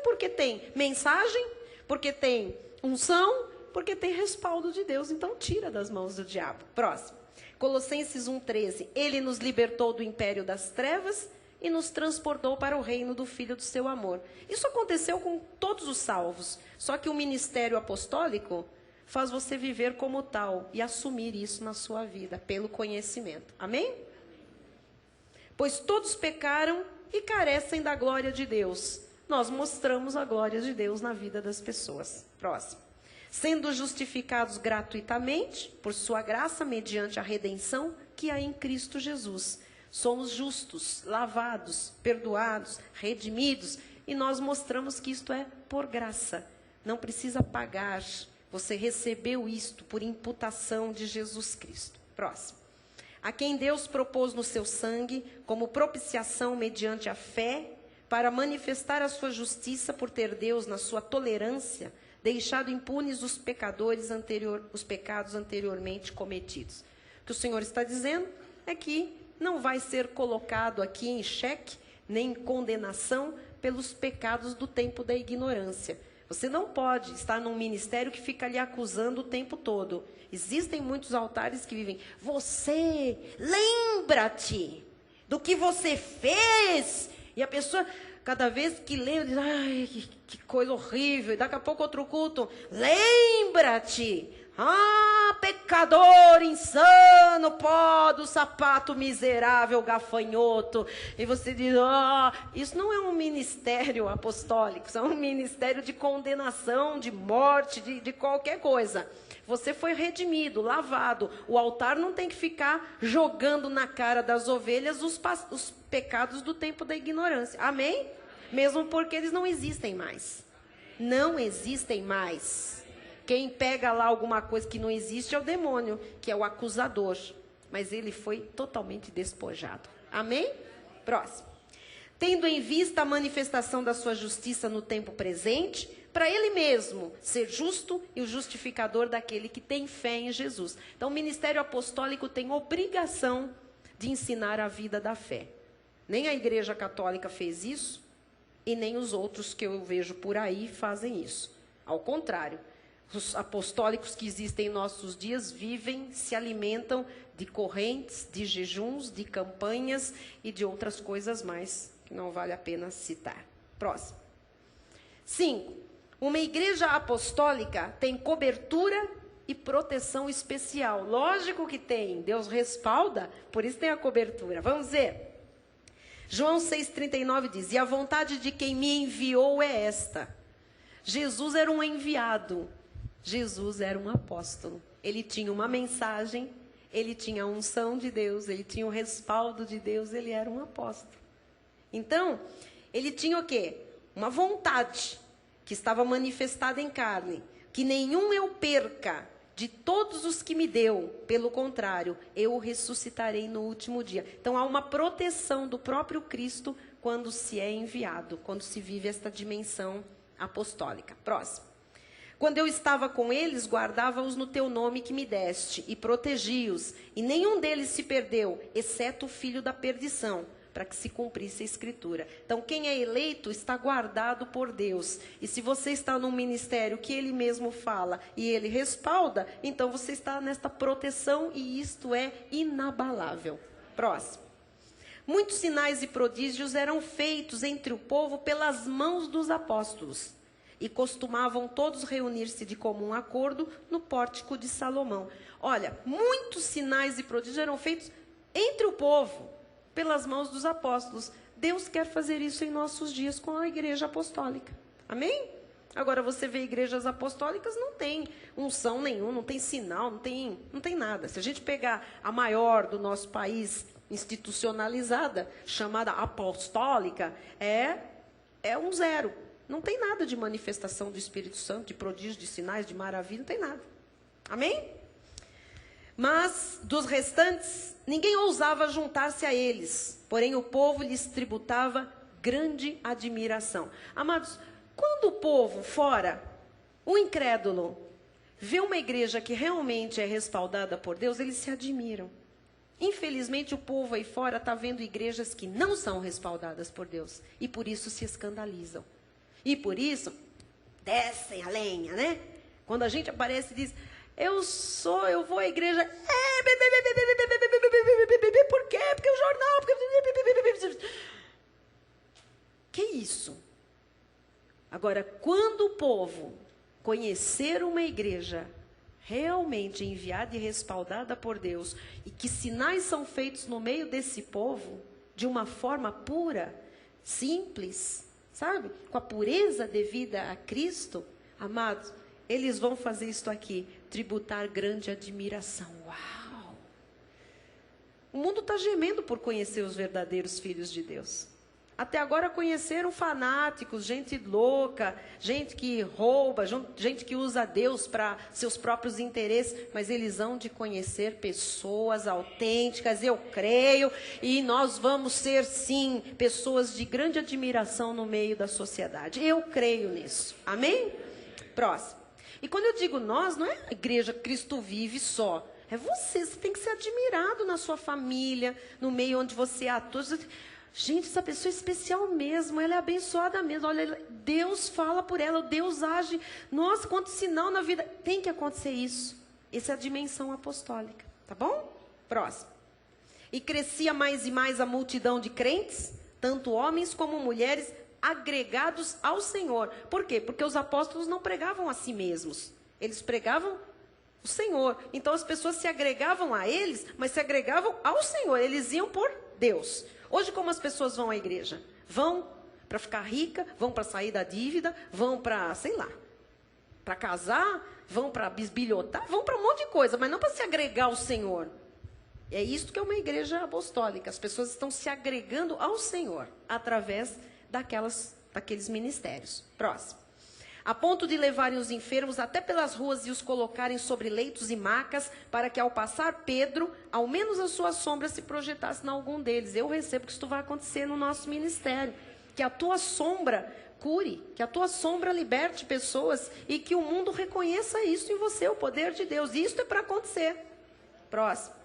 porque tem mensagem, porque tem unção, porque tem respaldo de Deus. Então tira das mãos do diabo. Próximo. Colossenses 1,13. Ele nos libertou do império das trevas e nos transportou para o reino do Filho do seu amor. Isso aconteceu com todos os salvos. Só que o ministério apostólico faz você viver como tal e assumir isso na sua vida, pelo conhecimento. Amém? Pois todos pecaram e carecem da glória de Deus. Nós mostramos a glória de Deus na vida das pessoas. Próximo. Sendo justificados gratuitamente, por sua graça, mediante a redenção que há em Cristo Jesus. Somos justos, lavados, perdoados, redimidos, e nós mostramos que isto é por graça. Não precisa pagar. Você recebeu isto por imputação de Jesus Cristo. Próximo. A quem Deus propôs no seu sangue, como propiciação mediante a fé, para manifestar a sua justiça por ter Deus, na sua tolerância, deixado impunes os pecados anteriormente cometidos. O que o Senhor está dizendo é que não vai ser colocado aqui em xeque, nem em condenação, pelos pecados do tempo da ignorância. Você não pode estar num ministério que fica ali acusando o tempo todo. Existem muitos altares que vivem: você, lembra-te do que você fez. E a pessoa, cada vez que lembra, diz: ai, que coisa horrível. E daqui a pouco outro culto: lembra-te. Pecador, insano, pó do sapato miserável, gafanhoto. E você diz: isso não é um ministério apostólico, isso é um ministério de condenação, de morte, de qualquer coisa. Você foi redimido, lavado. O altar não tem que ficar jogando na cara das ovelhas os pecados do tempo da ignorância. Amém? Mesmo porque eles não existem mais. Não existem mais. Quem pega lá alguma coisa que não existe é o demônio, que é o acusador. Mas ele foi totalmente despojado. Amém? Próximo. Tendo em vista a manifestação da sua justiça no tempo presente, para ele mesmo ser justo e o justificador daquele que tem fé em Jesus. Então, o ministério apostólico tem obrigação de ensinar a vida da fé. Nem a Igreja Católica fez isso, e nem os outros que eu vejo por aí fazem isso. Ao contrário, os apostólicos que existem em nossos dias vivem, se alimentam de correntes, de jejuns, de campanhas e de outras coisas mais, que não vale a pena citar. Próximo. 5. Uma igreja apostólica tem cobertura e proteção especial. Lógico que tem, Deus respalda, por isso tem a cobertura. Vamos ver. João 6,39 diz: e a vontade de quem me enviou é esta. Jesus era um enviado. Jesus era um apóstolo. Ele tinha uma mensagem, Ele tinha a unção de Deus, ele tinha o respaldo de Deus, ele era um apóstolo. Então, ele tinha o quê? Uma vontade que estava manifestada em carne, que nenhum eu perca de todos os que me deu, pelo contrário, eu o ressuscitarei no último dia. Então, há uma proteção do próprio Cristo quando se é enviado, quando se vive esta dimensão apostólica. Próximo. Quando eu estava com eles, guardava-os no teu nome que me deste, e protegi-os, e nenhum deles se perdeu, exceto o filho da perdição, para que se cumprisse a Escritura. Então, quem é eleito está guardado por Deus. E se você está num ministério que Ele mesmo fala e Ele respalda, então você está nesta proteção e isto é inabalável. Próximo. Muitos sinais e prodígios eram feitos entre o povo pelas mãos dos apóstolos. E costumavam todos reunir-se de comum acordo no pórtico de Salomão. Olha, muitos sinais e prodígios eram feitos entre o povo, pelas mãos dos apóstolos. Deus quer fazer isso em nossos dias com a igreja apostólica. Amém? Agora, você vê igrejas apostólicas, não tem unção nenhum, não tem sinal, não tem nada. Se a gente pegar a maior do nosso país, institucionalizada, chamada apostólica, é um zero. Não tem nada de manifestação do Espírito Santo, de prodígio, de sinais, de maravilha, não tem nada. Amém? Mas, dos restantes, ninguém ousava juntar-se a eles. Porém, o povo lhes tributava grande admiração. Amados, quando o povo fora, o incrédulo, vê uma igreja que realmente é respaldada por Deus, eles se admiram. Infelizmente, o povo aí fora está vendo igrejas que não são respaldadas por Deus. E por isso se escandalizam. E por isso, descem a lenha, né? Quando a gente aparece e diz, eu vou à igreja. Por quê? Porque o jornal. Que isso? Agora, quando o povo conhecer uma igreja realmente enviada e respaldada por Deus, e que sinais são feitos no meio desse povo, de uma forma pura, simples, sabe? Com a pureza devida a Cristo, amados, eles vão fazer isto aqui, tributar grande admiração. Uau! O mundo está gemendo por conhecer os verdadeiros filhos de Deus. Até agora conheceram fanáticos, gente louca, gente que rouba, gente que usa Deus para seus próprios interesses, mas eles hão de conhecer pessoas autênticas, eu creio, e nós vamos ser, sim, pessoas de grande admiração no meio da sociedade. Eu creio nisso. Amém? Próximo. E quando eu digo nós, não é a igreja Cristo vive só. É você tem que ser admirado na sua família, no meio onde você atua. Gente, essa pessoa é especial mesmo, ela é abençoada mesmo. Olha, Deus fala por ela, Deus age. Nossa, quanto sinal na vida. Tem que acontecer isso. Essa é a dimensão apostólica, tá bom? Próximo. E crescia mais e mais a multidão de crentes, tanto homens como mulheres, agregados ao Senhor. Por quê? Porque os apóstolos não pregavam a si mesmos. Eles pregavam o Senhor. Então as pessoas se agregavam a eles, mas se agregavam ao Senhor. Eles iam por Deus. Hoje, como as pessoas vão à igreja? Vão para ficar rica, vão para sair da dívida, vão para, sei lá, para casar, vão para bisbilhotar, vão para um monte de coisa, mas não para se agregar ao Senhor. É isso que é uma igreja apostólica. As pessoas estão se agregando ao Senhor através daqueles ministérios. Próximo. A ponto de levarem os enfermos até pelas ruas e os colocarem sobre leitos e macas, para que ao passar Pedro, ao menos a sua sombra se projetasse em algum deles. Eu recebo que isso vai acontecer no nosso ministério. Que a tua sombra cure, que a tua sombra liberte pessoas e que o mundo reconheça isso em você, o poder de Deus. Isso é para acontecer. Próximo.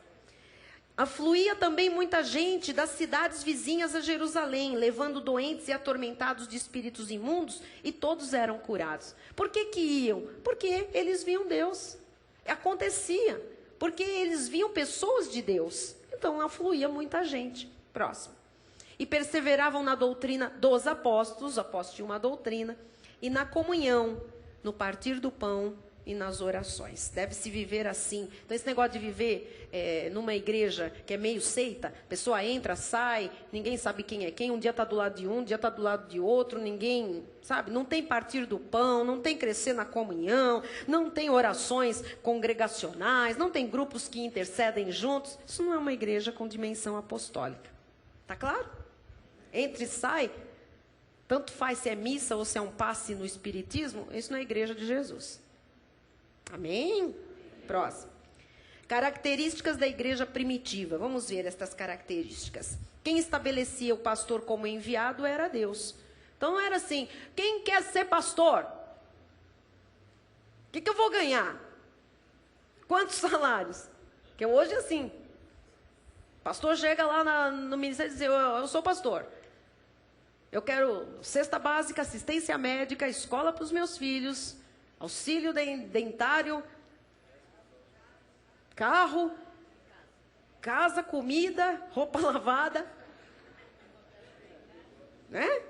Afluía também muita gente das cidades vizinhas a Jerusalém, levando doentes e atormentados de espíritos imundos, e todos eram curados. Por que iam? Porque eles viam Deus. Acontecia. Porque eles viam pessoas de Deus. Então afluía muita gente. Próximo. E perseveravam na doutrina dos apóstolos, os apóstolos tinham uma doutrina, e na comunhão, no partir do pão e nas orações. Deve-se viver assim. Então, esse negócio de viver numa igreja que é meio seita, a pessoa entra, sai, ninguém sabe quem é quem, um dia está do lado de um dia está do lado de outro, ninguém, sabe, não tem partir do pão, não tem crescer na comunhão, não tem orações congregacionais, não tem grupos que intercedem juntos. Isso não é uma igreja com dimensão apostólica. Tá claro? Entra e sai, tanto faz se é missa ou se é um passe no espiritismo, isso não é a igreja de Jesus. Amém? Próximo. Características da igreja primitiva. Vamos ver estas características. Quem estabelecia o pastor como enviado era Deus. Então não era assim, quem quer ser pastor? O que eu vou ganhar? Quantos salários? Porque hoje é assim. O pastor chega lá no ministério e diz, eu sou pastor. Eu quero cesta básica, assistência médica, escola para os meus filhos, auxílio dentário, carro, casa, comida, roupa lavada. Né?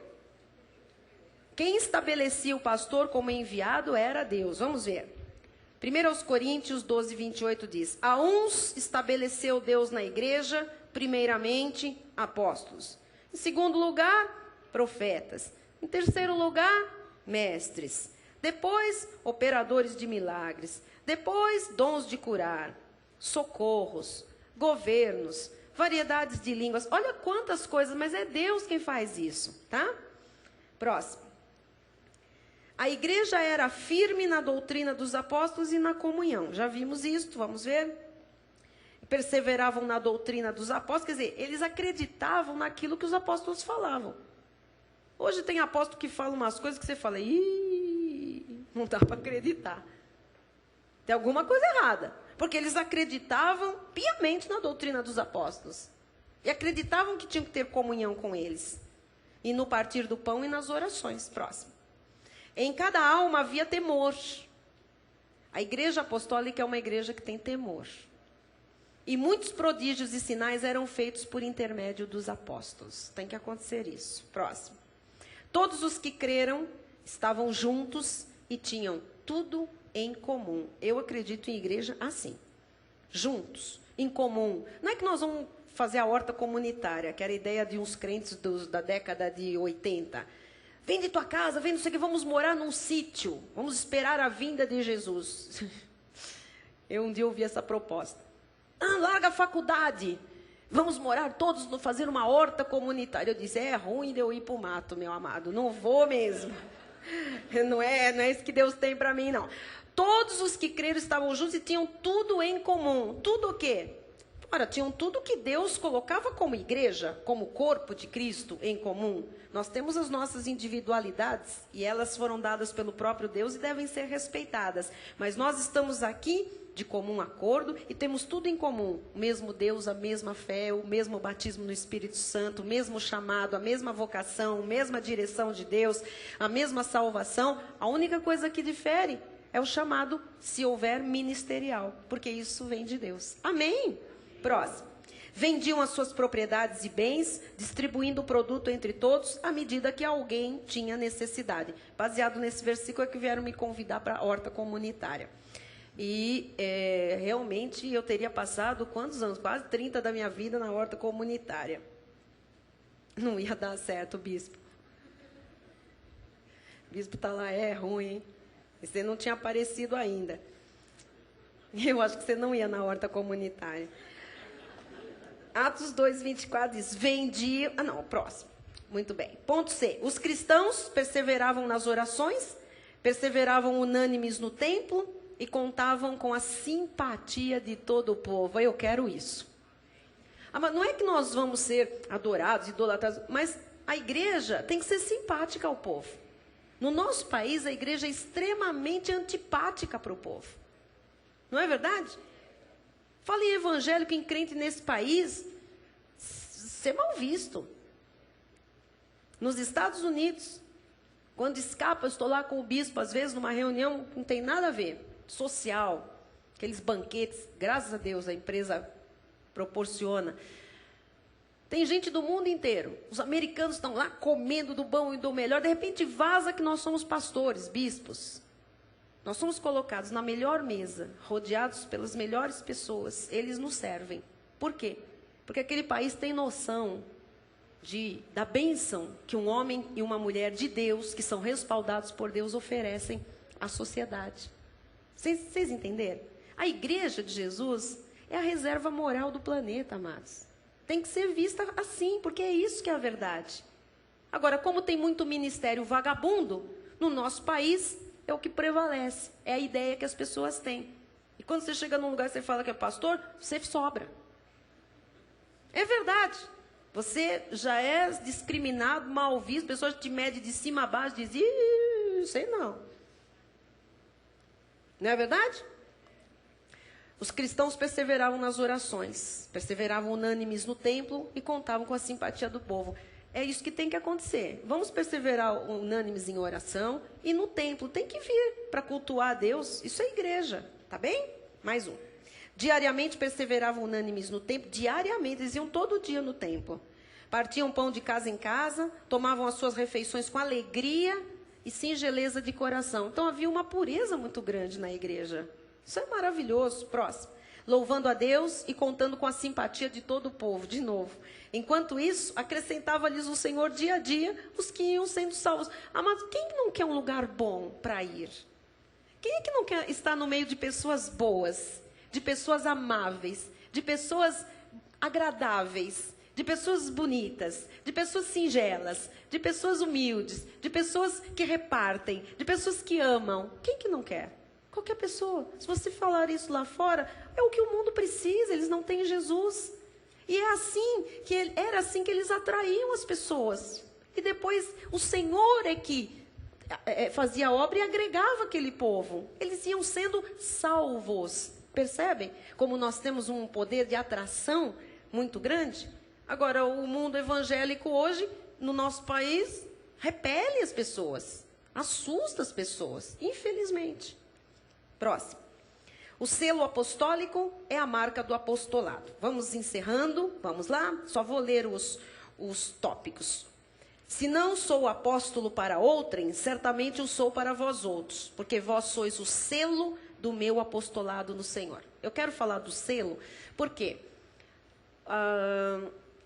Quem estabelecia o pastor como enviado era Deus. Vamos ver. 1 Coríntios 12, 28 diz, a uns estabeleceu Deus na igreja, primeiramente, apóstolos. Em segundo lugar, profetas. Em terceiro lugar, mestres. Depois, operadores de milagres. Depois, dons de curar, socorros, governos, variedades de línguas. Olha quantas coisas, mas é Deus quem faz isso, tá? Próximo. A igreja era firme na doutrina dos apóstolos e na comunhão. Já vimos isso, vamos ver. Perseveravam na doutrina dos apóstolos, quer dizer, eles acreditavam naquilo que os apóstolos falavam. Hoje tem apóstolo que fala umas coisas que você fala, não dá para acreditar. Tem alguma coisa errada. Porque eles acreditavam piamente na doutrina dos apóstolos. E acreditavam que tinham que ter comunhão com eles. E no partir do pão e nas orações. Próximo. Em cada alma havia temor. A igreja apostólica é uma igreja que tem temor. E muitos prodígios e sinais eram feitos por intermédio dos apóstolos. Tem que acontecer isso. Próximo. Todos os que creram estavam juntos e tinham tudo em comum. Eu acredito em igreja assim. Juntos, em comum. Não é que nós vamos fazer a horta comunitária, que era a ideia de uns crentes da década de 80. Vende tua casa, vende não sei o que, vamos morar num sítio. Vamos esperar a vinda de Jesus. Eu um dia ouvi essa proposta. Larga a faculdade. Vamos morar todos, fazer uma horta comunitária. Eu disse, é ruim de eu ir para o mato, meu amado. Não vou mesmo. Não é isso que Deus tem para mim, não. Todos os que creram estavam juntos e tinham tudo em comum. Tudo o quê? Ora, tinham tudo que Deus colocava como igreja, como corpo de Cristo em comum. Nós temos as nossas individualidades e elas foram dadas pelo próprio Deus e devem ser respeitadas. Mas nós estamos aqui de comum acordo e temos tudo em comum. O mesmo Deus, a mesma fé, o mesmo batismo no Espírito Santo, o mesmo chamado, a mesma vocação, a mesma direção de Deus, a mesma salvação. A única coisa que difere é o chamado, se houver, ministerial, porque isso vem de Deus. Amém? Próximo. Vendiam as suas propriedades e bens, distribuindo o produto entre todos, à medida que alguém tinha necessidade. Baseado nesse versículo é que vieram me convidar para a horta comunitária. E realmente eu teria passado quantos anos? Quase 30 da minha vida na horta comunitária. Não ia dar certo, bispo. O bispo está lá, é ruim, hein? Você não tinha aparecido ainda. Eu acho que você não ia na horta comunitária. Atos 2, 24 diz, vendiam... próximo. Muito bem. Ponto C. Os cristãos perseveravam nas orações, perseveravam unânimes no templo e contavam com a simpatia de todo o povo. Eu quero isso. Mas não é que nós vamos ser adorados, idolatrados, mas a igreja tem que ser simpática ao povo. No nosso país, a igreja é extremamente antipática para o povo. Não é verdade? Fala em evangélico, em crente nesse país, ser mal visto. Nos Estados Unidos, quando escapa, eu estou lá com o bispo, às vezes numa reunião, não tem nada a ver, social, aqueles banquetes, graças a Deus a empresa proporciona. Tem gente do mundo inteiro, os americanos estão lá comendo do bom e do melhor, de repente vaza que nós somos pastores, bispos. Nós somos colocados na melhor mesa, rodeados pelas melhores pessoas. Eles nos servem. Por quê? Porque aquele país tem noção da bênção que um homem e uma mulher de Deus, que são respaldados por Deus, oferecem à sociedade. Vocês entenderam? A igreja de Jesus é a reserva moral do planeta, amados. Tem que ser vista assim, porque é isso que é a verdade. Agora, como tem muito ministério vagabundo, no nosso país é o que prevalece. É a ideia que as pessoas têm. E quando você chega num lugar e você fala que é pastor, você sobra. É verdade. Você já é discriminado, mal visto, pessoas te medem de cima a baixo, dizem, sei não. Não é verdade? Os cristãos perseveravam nas orações, perseveravam unânimes no templo e contavam com a simpatia do povo. É isso que tem que acontecer. Vamos perseverar unânimes em oração e no templo. Tem que vir para cultuar a Deus. Isso é igreja, tá bem? Mais um. Diariamente perseveravam unânimes no templo. Diariamente, eles iam todo dia no templo. Partiam pão de casa em casa, tomavam as suas refeições com alegria e singeleza de coração. Então havia uma pureza muito grande na igreja. Isso é maravilhoso. Próximo. Louvando a Deus e contando com a simpatia de todo o povo. De novo. Enquanto isso, acrescentava-lhes o Senhor dia a dia os que iam sendo salvos. Ah, mas quem não quer um lugar bom para ir? Quem é que não quer estar no meio de pessoas boas, de pessoas amáveis, de pessoas agradáveis, de pessoas bonitas, de pessoas singelas, de pessoas humildes, de pessoas que repartem, de pessoas que amam? Quem que não quer? Qualquer pessoa. Se você falar isso lá fora, é o que o mundo precisa, eles não têm Jesus. E era assim que eles atraíam as pessoas. E depois o Senhor é que fazia a obra e agregava aquele povo. Eles iam sendo salvos. Percebem? Como nós temos um poder de atração muito grande. Agora, o mundo evangélico hoje, no nosso país, repele as pessoas. Assusta as pessoas, infelizmente. Próximo. O selo apostólico é a marca do apostolado. Vamos encerrando, vamos lá? Só vou ler os tópicos. Se não sou apóstolo para outrem, certamente o sou para vós outros, porque vós sois o selo do meu apostolado no Senhor. Eu quero falar do selo, porque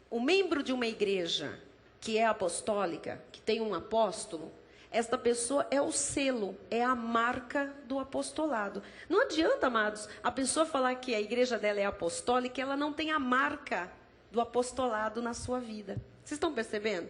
o membro de uma igreja que é apostólica, que tem um apóstolo, esta pessoa é o selo, é a marca do apostolado. Não adianta, amados, a pessoa falar que a igreja dela é apostólica e ela não tem a marca do apostolado na sua vida. Vocês estão percebendo?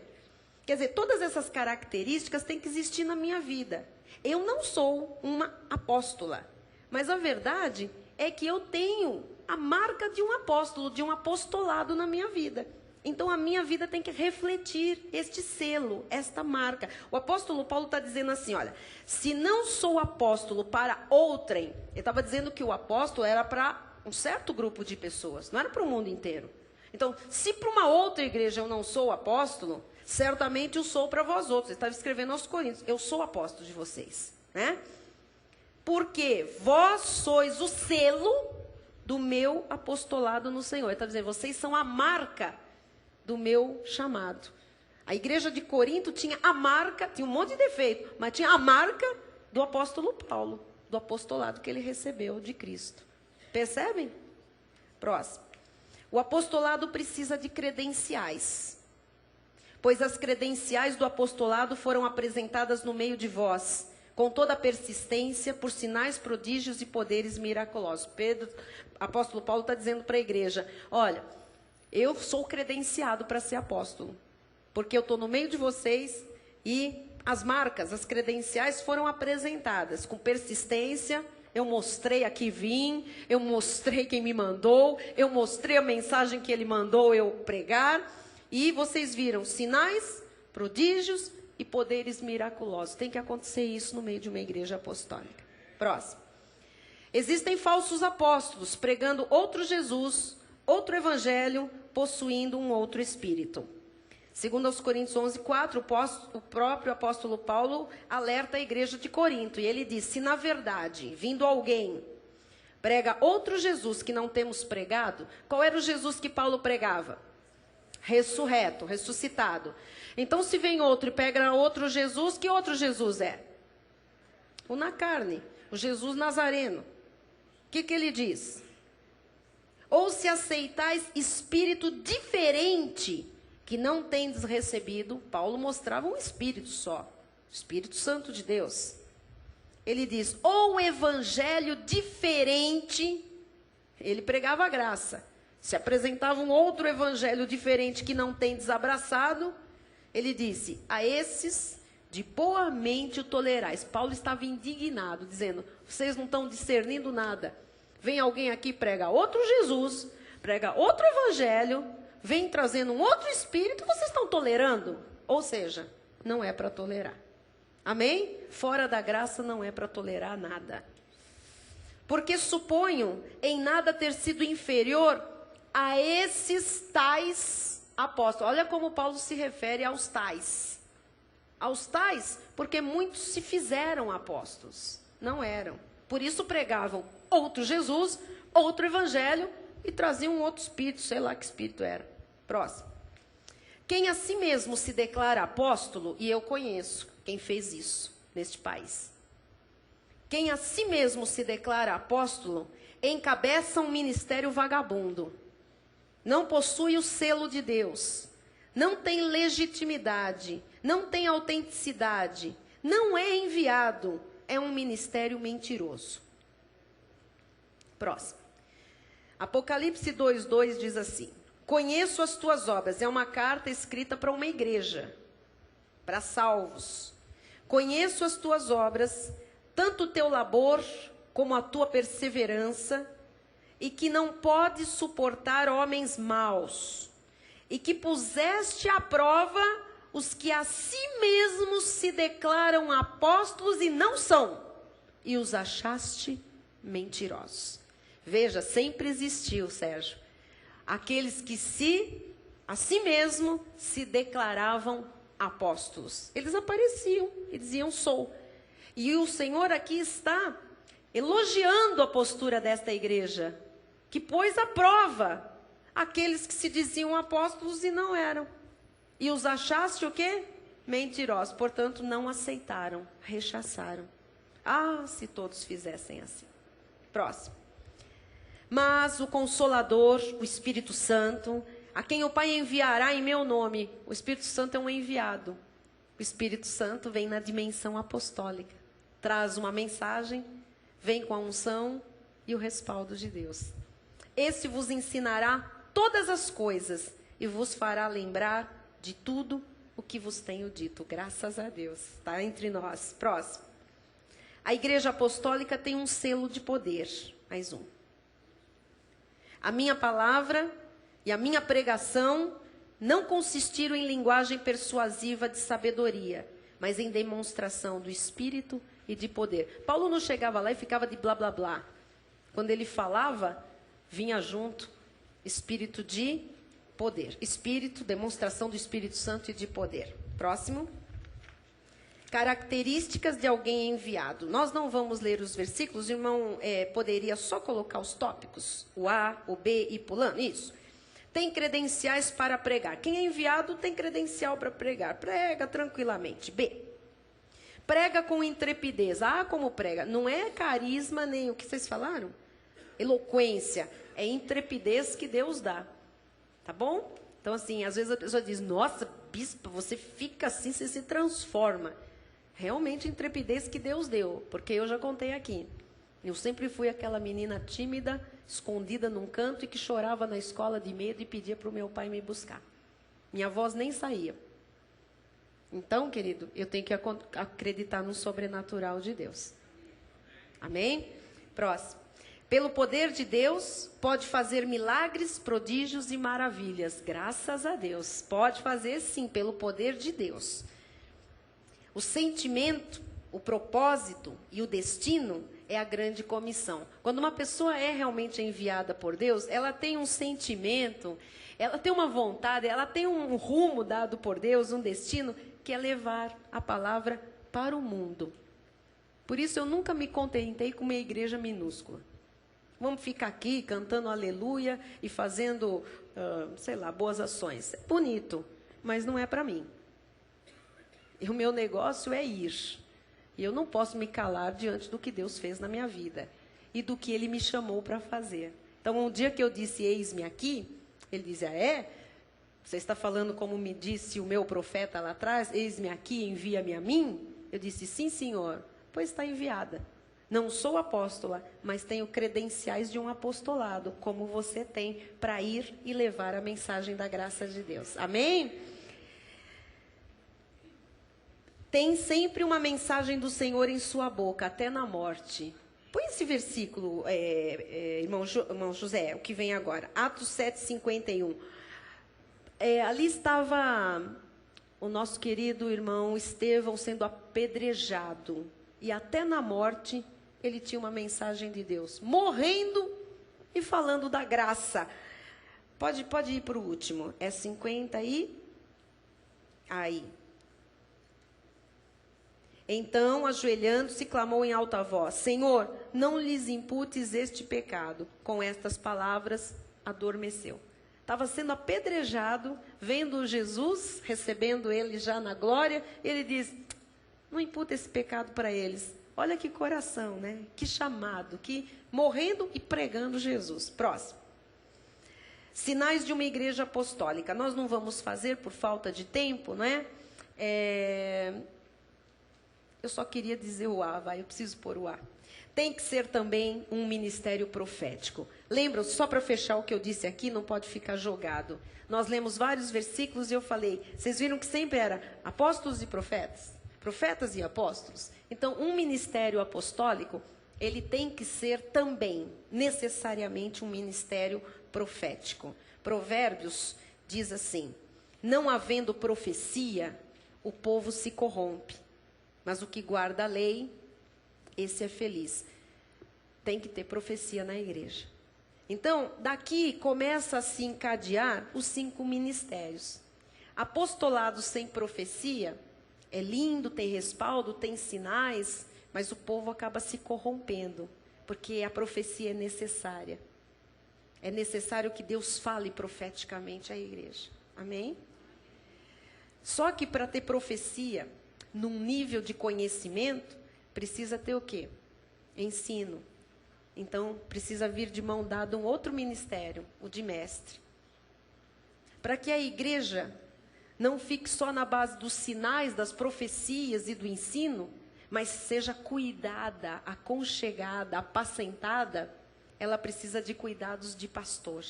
Quer dizer, todas essas características têm que existir na minha vida. Eu não sou uma apóstola, mas a verdade é que eu tenho a marca de um apóstolo, de um apostolado na minha vida. Então, a minha vida tem que refletir este selo, esta marca. O apóstolo Paulo está dizendo assim, olha, se não sou apóstolo para outrem, ele estava dizendo que o apóstolo era para um certo grupo de pessoas, não era para o mundo inteiro. Então, se para uma outra igreja eu não sou apóstolo, certamente eu sou para vós outros. Ele estava escrevendo aos Coríntios, eu sou apóstolo de vocês, né? Porque vós sois o selo do meu apostolado no Senhor. Ele está dizendo, vocês são a marca do meu chamado. A igreja de Corinto tinha a marca, tinha um monte de defeito, mas tinha a marca do apóstolo Paulo, do apostolado que ele recebeu de Cristo. Percebem? Próximo. O apostolado precisa de credenciais, pois as credenciais do apostolado foram apresentadas no meio de vós, com toda a persistência, por sinais, prodígios e poderes miraculosos. Apóstolo Paulo está dizendo para a igreja, olha, eu sou credenciado para ser apóstolo, porque eu estou no meio de vocês e as marcas, as credenciais foram apresentadas com persistência. Eu mostrei a que vim, eu mostrei quem me mandou, eu mostrei a mensagem que ele mandou eu pregar, e vocês viram sinais, prodígios e poderes miraculosos. Tem que acontecer isso no meio de uma igreja apostólica. Próximo. Existem falsos apóstolos pregando outro Jesus, outro evangelho, possuindo um outro espírito. Segundo aos Coríntios 11:4, o próprio apóstolo Paulo alerta a igreja de Corinto. E ele diz, se na verdade, vindo alguém, prega outro Jesus que não temos pregado, qual era o Jesus que Paulo pregava? Ressurreto, ressuscitado. Então, se vem outro e pega outro Jesus, que outro Jesus é? O na carne. o Jesus Nazareno. O que ele diz? Ou se aceitais espírito diferente, que não tendes recebido, Paulo mostrava um espírito só, o Espírito Santo de Deus. Ele diz, ou evangelho diferente, ele pregava a graça. Se apresentava um outro evangelho diferente que não tendes abraçado, ele disse, a esses de boa mente o tolerais. Paulo estava indignado, dizendo, vocês não estão discernindo nada. Vem alguém aqui, prega outro Jesus, prega outro evangelho, vem trazendo um outro espírito, vocês estão tolerando? Ou seja, não é para tolerar. Amém? Fora da graça não é para tolerar nada. Porque suponho em nada ter sido inferior a esses tais apóstolos. Olha como Paulo se refere aos tais. Aos tais, porque muitos se fizeram apóstolos. Não eram. Por isso pregavam outro Jesus, outro evangelho e traziam um outro espírito, sei lá que espírito era. Próximo. Quem a si mesmo se declara apóstolo, e eu conheço quem fez isso neste país. Quem a si mesmo se declara apóstolo, encabeça um ministério vagabundo. Não possui o selo de Deus. Não tem legitimidade. Não tem autenticidade. Não é enviado. É um ministério mentiroso. Próximo. Apocalipse 2:2 diz assim: conheço as tuas obras. É uma carta escrita para uma igreja, para salvos. Conheço as tuas obras, tanto o teu labor como a tua perseverança, e que não podes suportar homens maus, e que puseste à prova os que a si mesmos se declaram apóstolos e não são, e os achaste mentirosos. Veja, sempre existiu, Sérgio, aqueles que a si mesmo se declaravam apóstolos. Eles apareciam e diziam sou. E o Senhor aqui está elogiando a postura desta igreja, que pôs à prova aqueles que se diziam apóstolos e não eram. E os achaste o quê? Mentirosos. Portanto, não aceitaram, rechaçaram. Ah, se todos fizessem assim. Próximo. Mas o Consolador, o Espírito Santo, a quem o Pai enviará em meu nome. O Espírito Santo é um enviado. O Espírito Santo vem na dimensão apostólica. Traz uma mensagem, vem com a unção e o respaldo de Deus. Esse vos ensinará todas as coisas e vos fará lembrar de tudo o que vos tenho dito. Graças a Deus. Está entre nós. Próximo. A Igreja Apostólica tem um selo de poder. Mais um. A minha palavra e a minha pregação não consistiram em linguagem persuasiva de sabedoria, mas em demonstração do Espírito e de poder. Paulo não chegava lá e ficava de blá, blá, blá. Quando ele falava, vinha junto Espírito de poder. Espírito, demonstração do Espírito Santo e de poder. Próximo. Características de alguém enviado. Nós não vamos ler os versículos, o irmão poderia só colocar os tópicos, o A, o B e pulando, isso. Tem credenciais para pregar. Quem é enviado tem credencial para pregar. Prega tranquilamente. B. Prega com intrepidez. Ah, como prega? Não é carisma nem o que vocês falaram? Eloquência. É intrepidez que Deus dá. Tá bom? Então, assim, às vezes a pessoa diz, nossa, bispa, você fica assim, você se transforma. Realmente intrepidez que Deus deu, porque eu já contei aqui. Eu sempre fui aquela menina tímida, escondida num canto e que chorava na escola de medo e pedia para o meu pai me buscar. Minha voz nem saía. Então, querido, eu tenho que acreditar no sobrenatural de Deus. Amém? Próximo. Pelo poder de Deus, pode fazer milagres, prodígios e maravilhas. Graças a Deus. Pode fazer sim, pelo poder de Deus. O sentimento, o propósito e o destino é a grande comissão. Quando uma pessoa é realmente enviada por Deus, ela tem um sentimento, ela tem uma vontade, ela tem um rumo dado por Deus, um destino, que é levar a palavra para o mundo. Por isso eu nunca me contentei com uma igreja minúscula. Vamos ficar aqui cantando aleluia e fazendo, sei lá, boas ações. É bonito, mas não é para mim. E o meu negócio é ir. E eu não posso me calar diante do que Deus fez na minha vida e do que Ele me chamou para fazer. Então, um dia que eu disse, eis-me aqui, Ele dizia, você está falando como me disse o meu profeta lá atrás, eis-me aqui, envia-me a mim? Eu disse, sim, Senhor, pois está enviada. Não sou apóstola, mas tenho credenciais de um apostolado, como você tem, para ir e levar a mensagem da graça de Deus. Amém? Tem sempre uma mensagem do Senhor em sua boca, até na morte. Põe esse versículo, irmão José, o que vem agora. Atos 7:51. Ali estava o nosso querido irmão Estevão sendo apedrejado. E até na morte, ele tinha uma mensagem de Deus. Morrendo e falando da graça. Pode ir para o último. 50 e... Aí. Então, ajoelhando-se, clamou em alta voz, Senhor, não lhes imputes este pecado. Com estas palavras, adormeceu. Estava sendo apedrejado, vendo Jesus, recebendo ele já na glória, ele diz, não imputa esse pecado para eles. Olha que coração, né? Que chamado, que morrendo e pregando Jesus. Próximo. Sinais de uma igreja apostólica. Nós não vamos fazer por falta de tempo, não é? Eu só queria dizer o A, eu preciso pôr o A. Tem que ser também um ministério profético. Lembram, só para fechar o que eu disse aqui, não pode ficar jogado. Nós lemos vários versículos e eu falei, vocês viram que sempre era apóstolos e profetas? Profetas e apóstolos. Então, um ministério apostólico, ele tem que ser também, necessariamente, um ministério profético. Provérbios diz assim, não havendo profecia, o povo se corrompe. Mas o que guarda a lei, esse é feliz. Tem que ter profecia na igreja. Então, daqui começa a se encadear os 5 ministérios. Apostolado sem profecia é lindo, tem respaldo, tem sinais, mas o povo acaba se corrompendo, porque a profecia é necessária. É necessário que Deus fale profeticamente à igreja. Amém? Só que para ter profecia, num nível de conhecimento, precisa ter o quê? Ensino. Então, precisa vir de mão dada um outro ministério, o de mestre. Para que a igreja não fique só na base dos sinais, das profecias e do ensino, mas seja cuidada, aconchegada, apacentada, ela precisa de cuidados de pastor.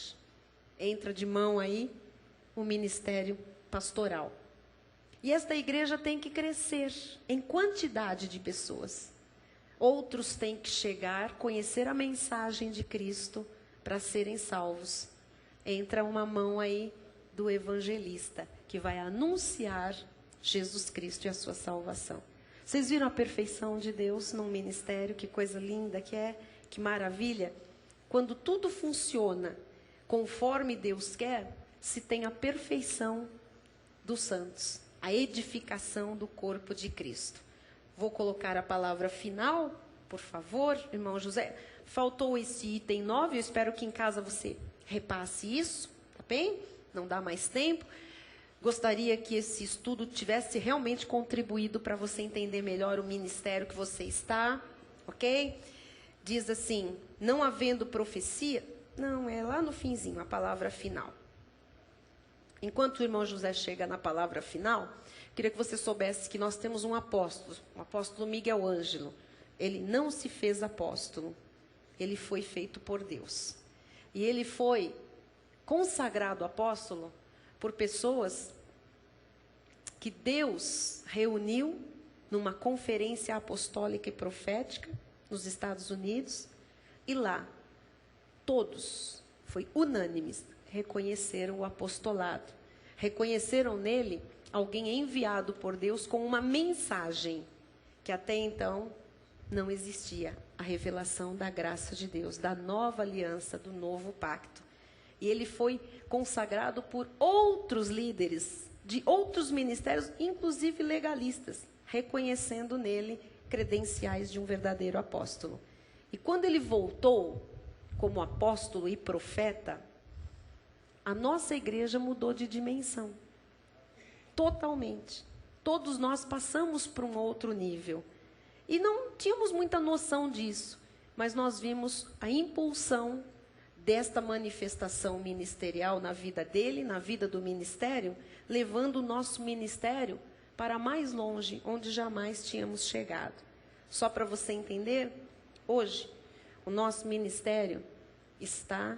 Entra de mão aí o ministério pastoral. E esta igreja tem que crescer em quantidade de pessoas. Outros têm que chegar, conhecer a mensagem de Cristo para serem salvos. Entra uma mão aí do evangelista, que vai anunciar Jesus Cristo e a sua salvação. Vocês viram a perfeição de Deus num ministério? Que coisa linda que é, que maravilha. Quando tudo funciona conforme Deus quer, se tem a perfeição dos santos. A edificação do corpo de Cristo. Vou colocar a palavra final, por favor, irmão José. Faltou esse item 9, eu espero que em casa você repasse isso, tá bem? Não dá mais tempo. Gostaria que esse estudo tivesse realmente contribuído para você entender melhor o ministério que você está, ok? Diz assim, não havendo profecia... Não, é lá no finzinho, a palavra final. Enquanto o irmão José chega na palavra final, queria que você soubesse que nós temos um apóstolo Miguel Ângelo. Ele não se fez apóstolo, ele foi feito por Deus. E ele foi consagrado apóstolo por pessoas que Deus reuniu numa conferência apostólica e profética nos Estados Unidos. E lá, todos, foi unânimes, reconheceram o apostolado. Reconheceram nele alguém enviado por Deus com uma mensagem que até então não existia. A revelação da graça de Deus, da nova aliança, do novo pacto. E ele foi consagrado por outros líderes de outros ministérios, inclusive legalistas, reconhecendo nele credenciais de um verdadeiro apóstolo. E quando ele voltou como apóstolo e profeta, a nossa igreja mudou de dimensão. Totalmente. Todos nós passamos para um outro nível. E não tínhamos muita noção disso, mas nós vimos a impulsão desta manifestação ministerial na vida dele, na vida do ministério, levando o nosso ministério para mais longe, onde jamais tínhamos chegado. Só para você entender, hoje, o nosso ministério está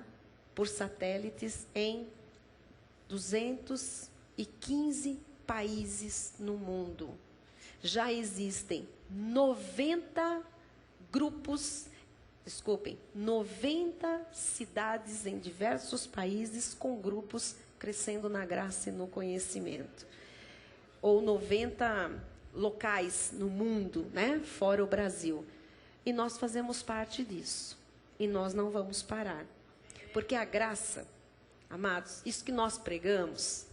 por satélites em 215 países no mundo. Já existem 90 cidades em diversos países com grupos crescendo na graça e no conhecimento. Ou 90 locais no mundo, né, fora o Brasil. E nós fazemos parte disso. E nós não vamos parar. Porque a graça, amados, isso que nós pregamos,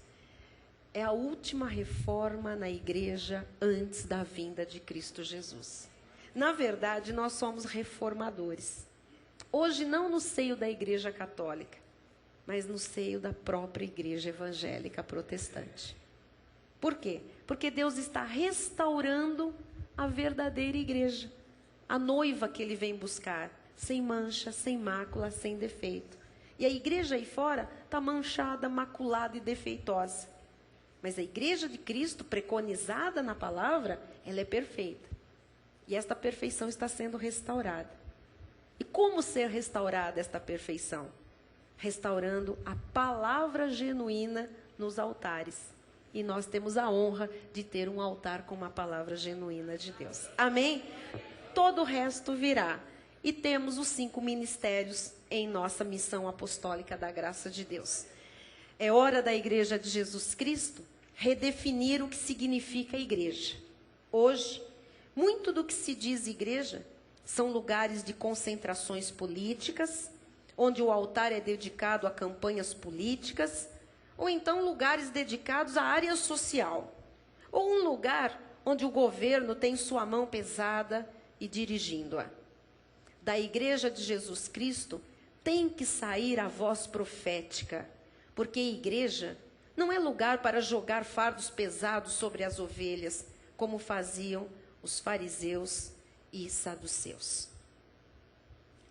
é a última reforma na igreja antes da vinda de Cristo Jesus. Na verdade, nós somos reformadores. Hoje, não no seio da igreja católica, mas no seio da própria igreja evangélica protestante. Por quê? Porque Deus está restaurando a verdadeira igreja. A noiva que Ele vem buscar, sem mancha, sem mácula, sem defeito. E a igreja aí fora está manchada, maculada e defeitosa. Mas a igreja de Cristo, preconizada na palavra, ela é perfeita. E esta perfeição está sendo restaurada. E como ser restaurada esta perfeição? Restaurando a palavra genuína nos altares. E nós temos a honra de ter um altar com uma palavra genuína de Deus. Amém? Todo o resto virá. E temos os 5 ministérios em nossa missão apostólica da graça de Deus. É hora da Igreja de Jesus Cristo redefinir o que significa igreja. Hoje, muito do que se diz igreja são lugares de concentrações políticas, onde o altar é dedicado a campanhas políticas, ou então lugares dedicados à área social, ou um lugar onde o governo tem sua mão pesada e dirigindo-a. Da Igreja de Jesus Cristo tem que sair a voz profética, porque igreja não é lugar para jogar fardos pesados sobre as ovelhas, como faziam os fariseus e saduceus.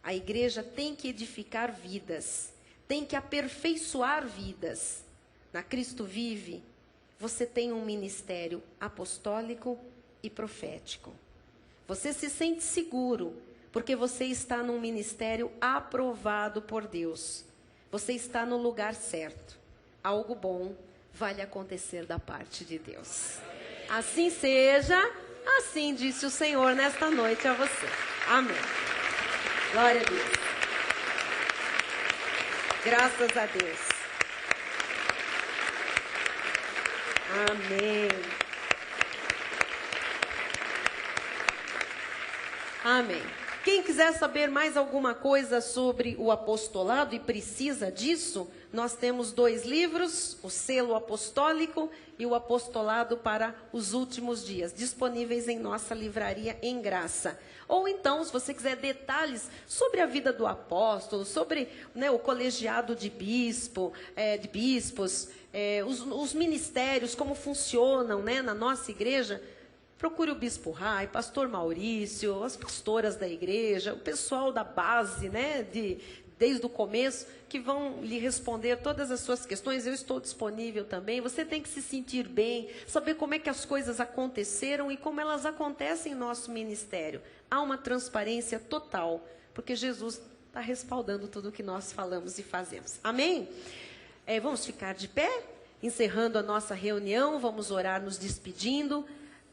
A igreja tem que edificar vidas, tem que aperfeiçoar vidas. Na Cristo Vive, você tem um ministério apostólico e profético. Você se sente seguro, porque você está num ministério aprovado por Deus. Você está no lugar certo. Algo bom vai lhe acontecer da parte de Deus. Assim seja, assim disse o Senhor nesta noite a você. Amém. Glória a Deus. Graças a Deus. Amém. Amém. Quem quiser saber mais alguma coisa sobre o apostolado e precisa disso, nós temos 2 livros, o Selo Apostólico e o Apostolado para os Últimos Dias, disponíveis em nossa livraria em graça. Ou então, se você quiser detalhes sobre a vida do apóstolo, sobre, né, o colegiado de bispos, os ministérios, como funcionam, né, na nossa igreja, procure o Bispo Rai, Pastor Maurício, as pastoras da igreja, o pessoal da base, né, desde o começo, que vão lhe responder todas as suas questões. Eu estou disponível também. Você tem que se sentir bem, saber como é que as coisas aconteceram e como elas acontecem em nosso ministério. Há uma transparência total, porque Jesus está respaldando tudo o que nós falamos e fazemos. Amém? Vamos ficar de pé, encerrando a nossa reunião, vamos orar nos despedindo.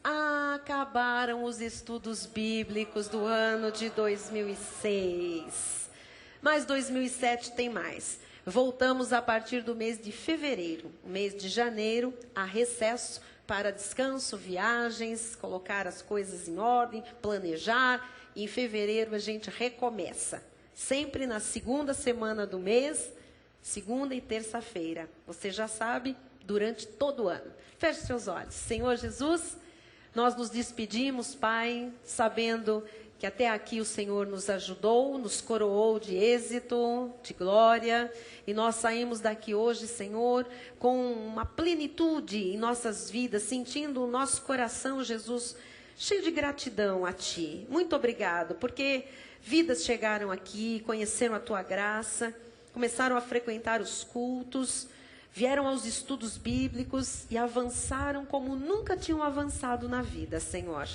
Acabaram os estudos bíblicos do ano de 2006. Mas 2007 tem mais. Voltamos a partir do mês de fevereiro. O mês de janeiro, há recesso para descanso, viagens, colocar as coisas em ordem, planejar. E em fevereiro a gente recomeça. Sempre na segunda semana do mês, segunda e terça-feira. Você já sabe, durante todo o ano. Feche seus olhos. Senhor Jesus, nós nos despedimos, Pai, sabendo que até aqui o Senhor nos ajudou, nos coroou de êxito, de glória, e nós saímos daqui hoje, Senhor, com uma plenitude em nossas vidas, sentindo o nosso coração, Jesus, cheio de gratidão a Ti. Muito obrigado, porque vidas chegaram aqui, conheceram a Tua graça, começaram a frequentar os cultos, vieram aos estudos bíblicos e avançaram como nunca tinham avançado na vida, Senhor.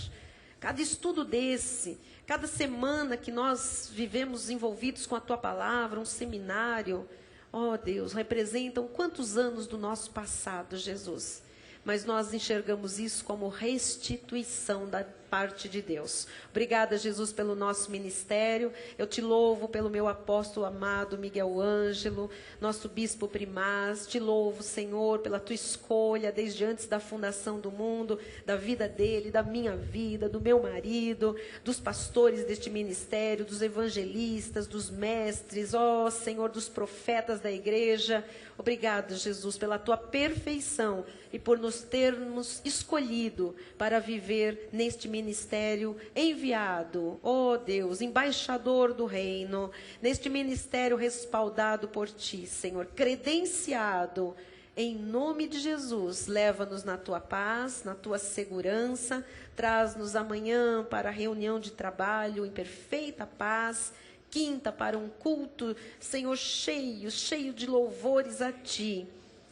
Cada estudo desse, cada semana que nós vivemos envolvidos com a Tua palavra, um seminário, ó Deus, representam quantos anos do nosso passado, Jesus. Mas nós enxergamos isso como restituição da parte de Deus. Obrigada, Jesus, pelo nosso ministério. Eu te louvo pelo meu apóstolo amado Miguel Ângelo, nosso bispo primaz. Te louvo, Senhor, pela tua escolha desde antes da fundação do mundo, da vida dele, da minha vida, do meu marido, dos pastores deste ministério, dos evangelistas, dos mestres, ó Senhor, dos profetas da igreja. Obrigado, Jesus, pela tua perfeição e por nos termos escolhido para viver neste ministério enviado, ó Deus, embaixador do reino, neste ministério respaldado por ti, Senhor, credenciado. Em nome de Jesus, leva-nos na tua paz, na tua segurança, traz-nos amanhã para a reunião de trabalho em perfeita paz, quinta para um culto, Senhor, cheio de louvores a Ti.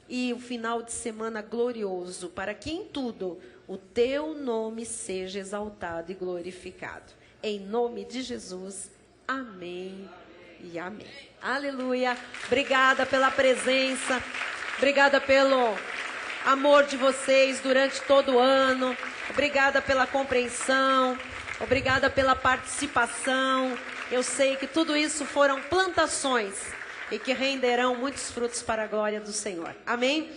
E o final de semana glorioso, para que em tudo o Teu nome seja exaltado e glorificado. Em nome de Jesus, amém e amém. Aleluia. Obrigada pela presença, obrigada pelo amor de vocês durante todo o ano, obrigada pela compreensão, obrigada pela participação. Eu sei que tudo isso foram plantações e que renderão muitos frutos para a glória do Senhor. Amém?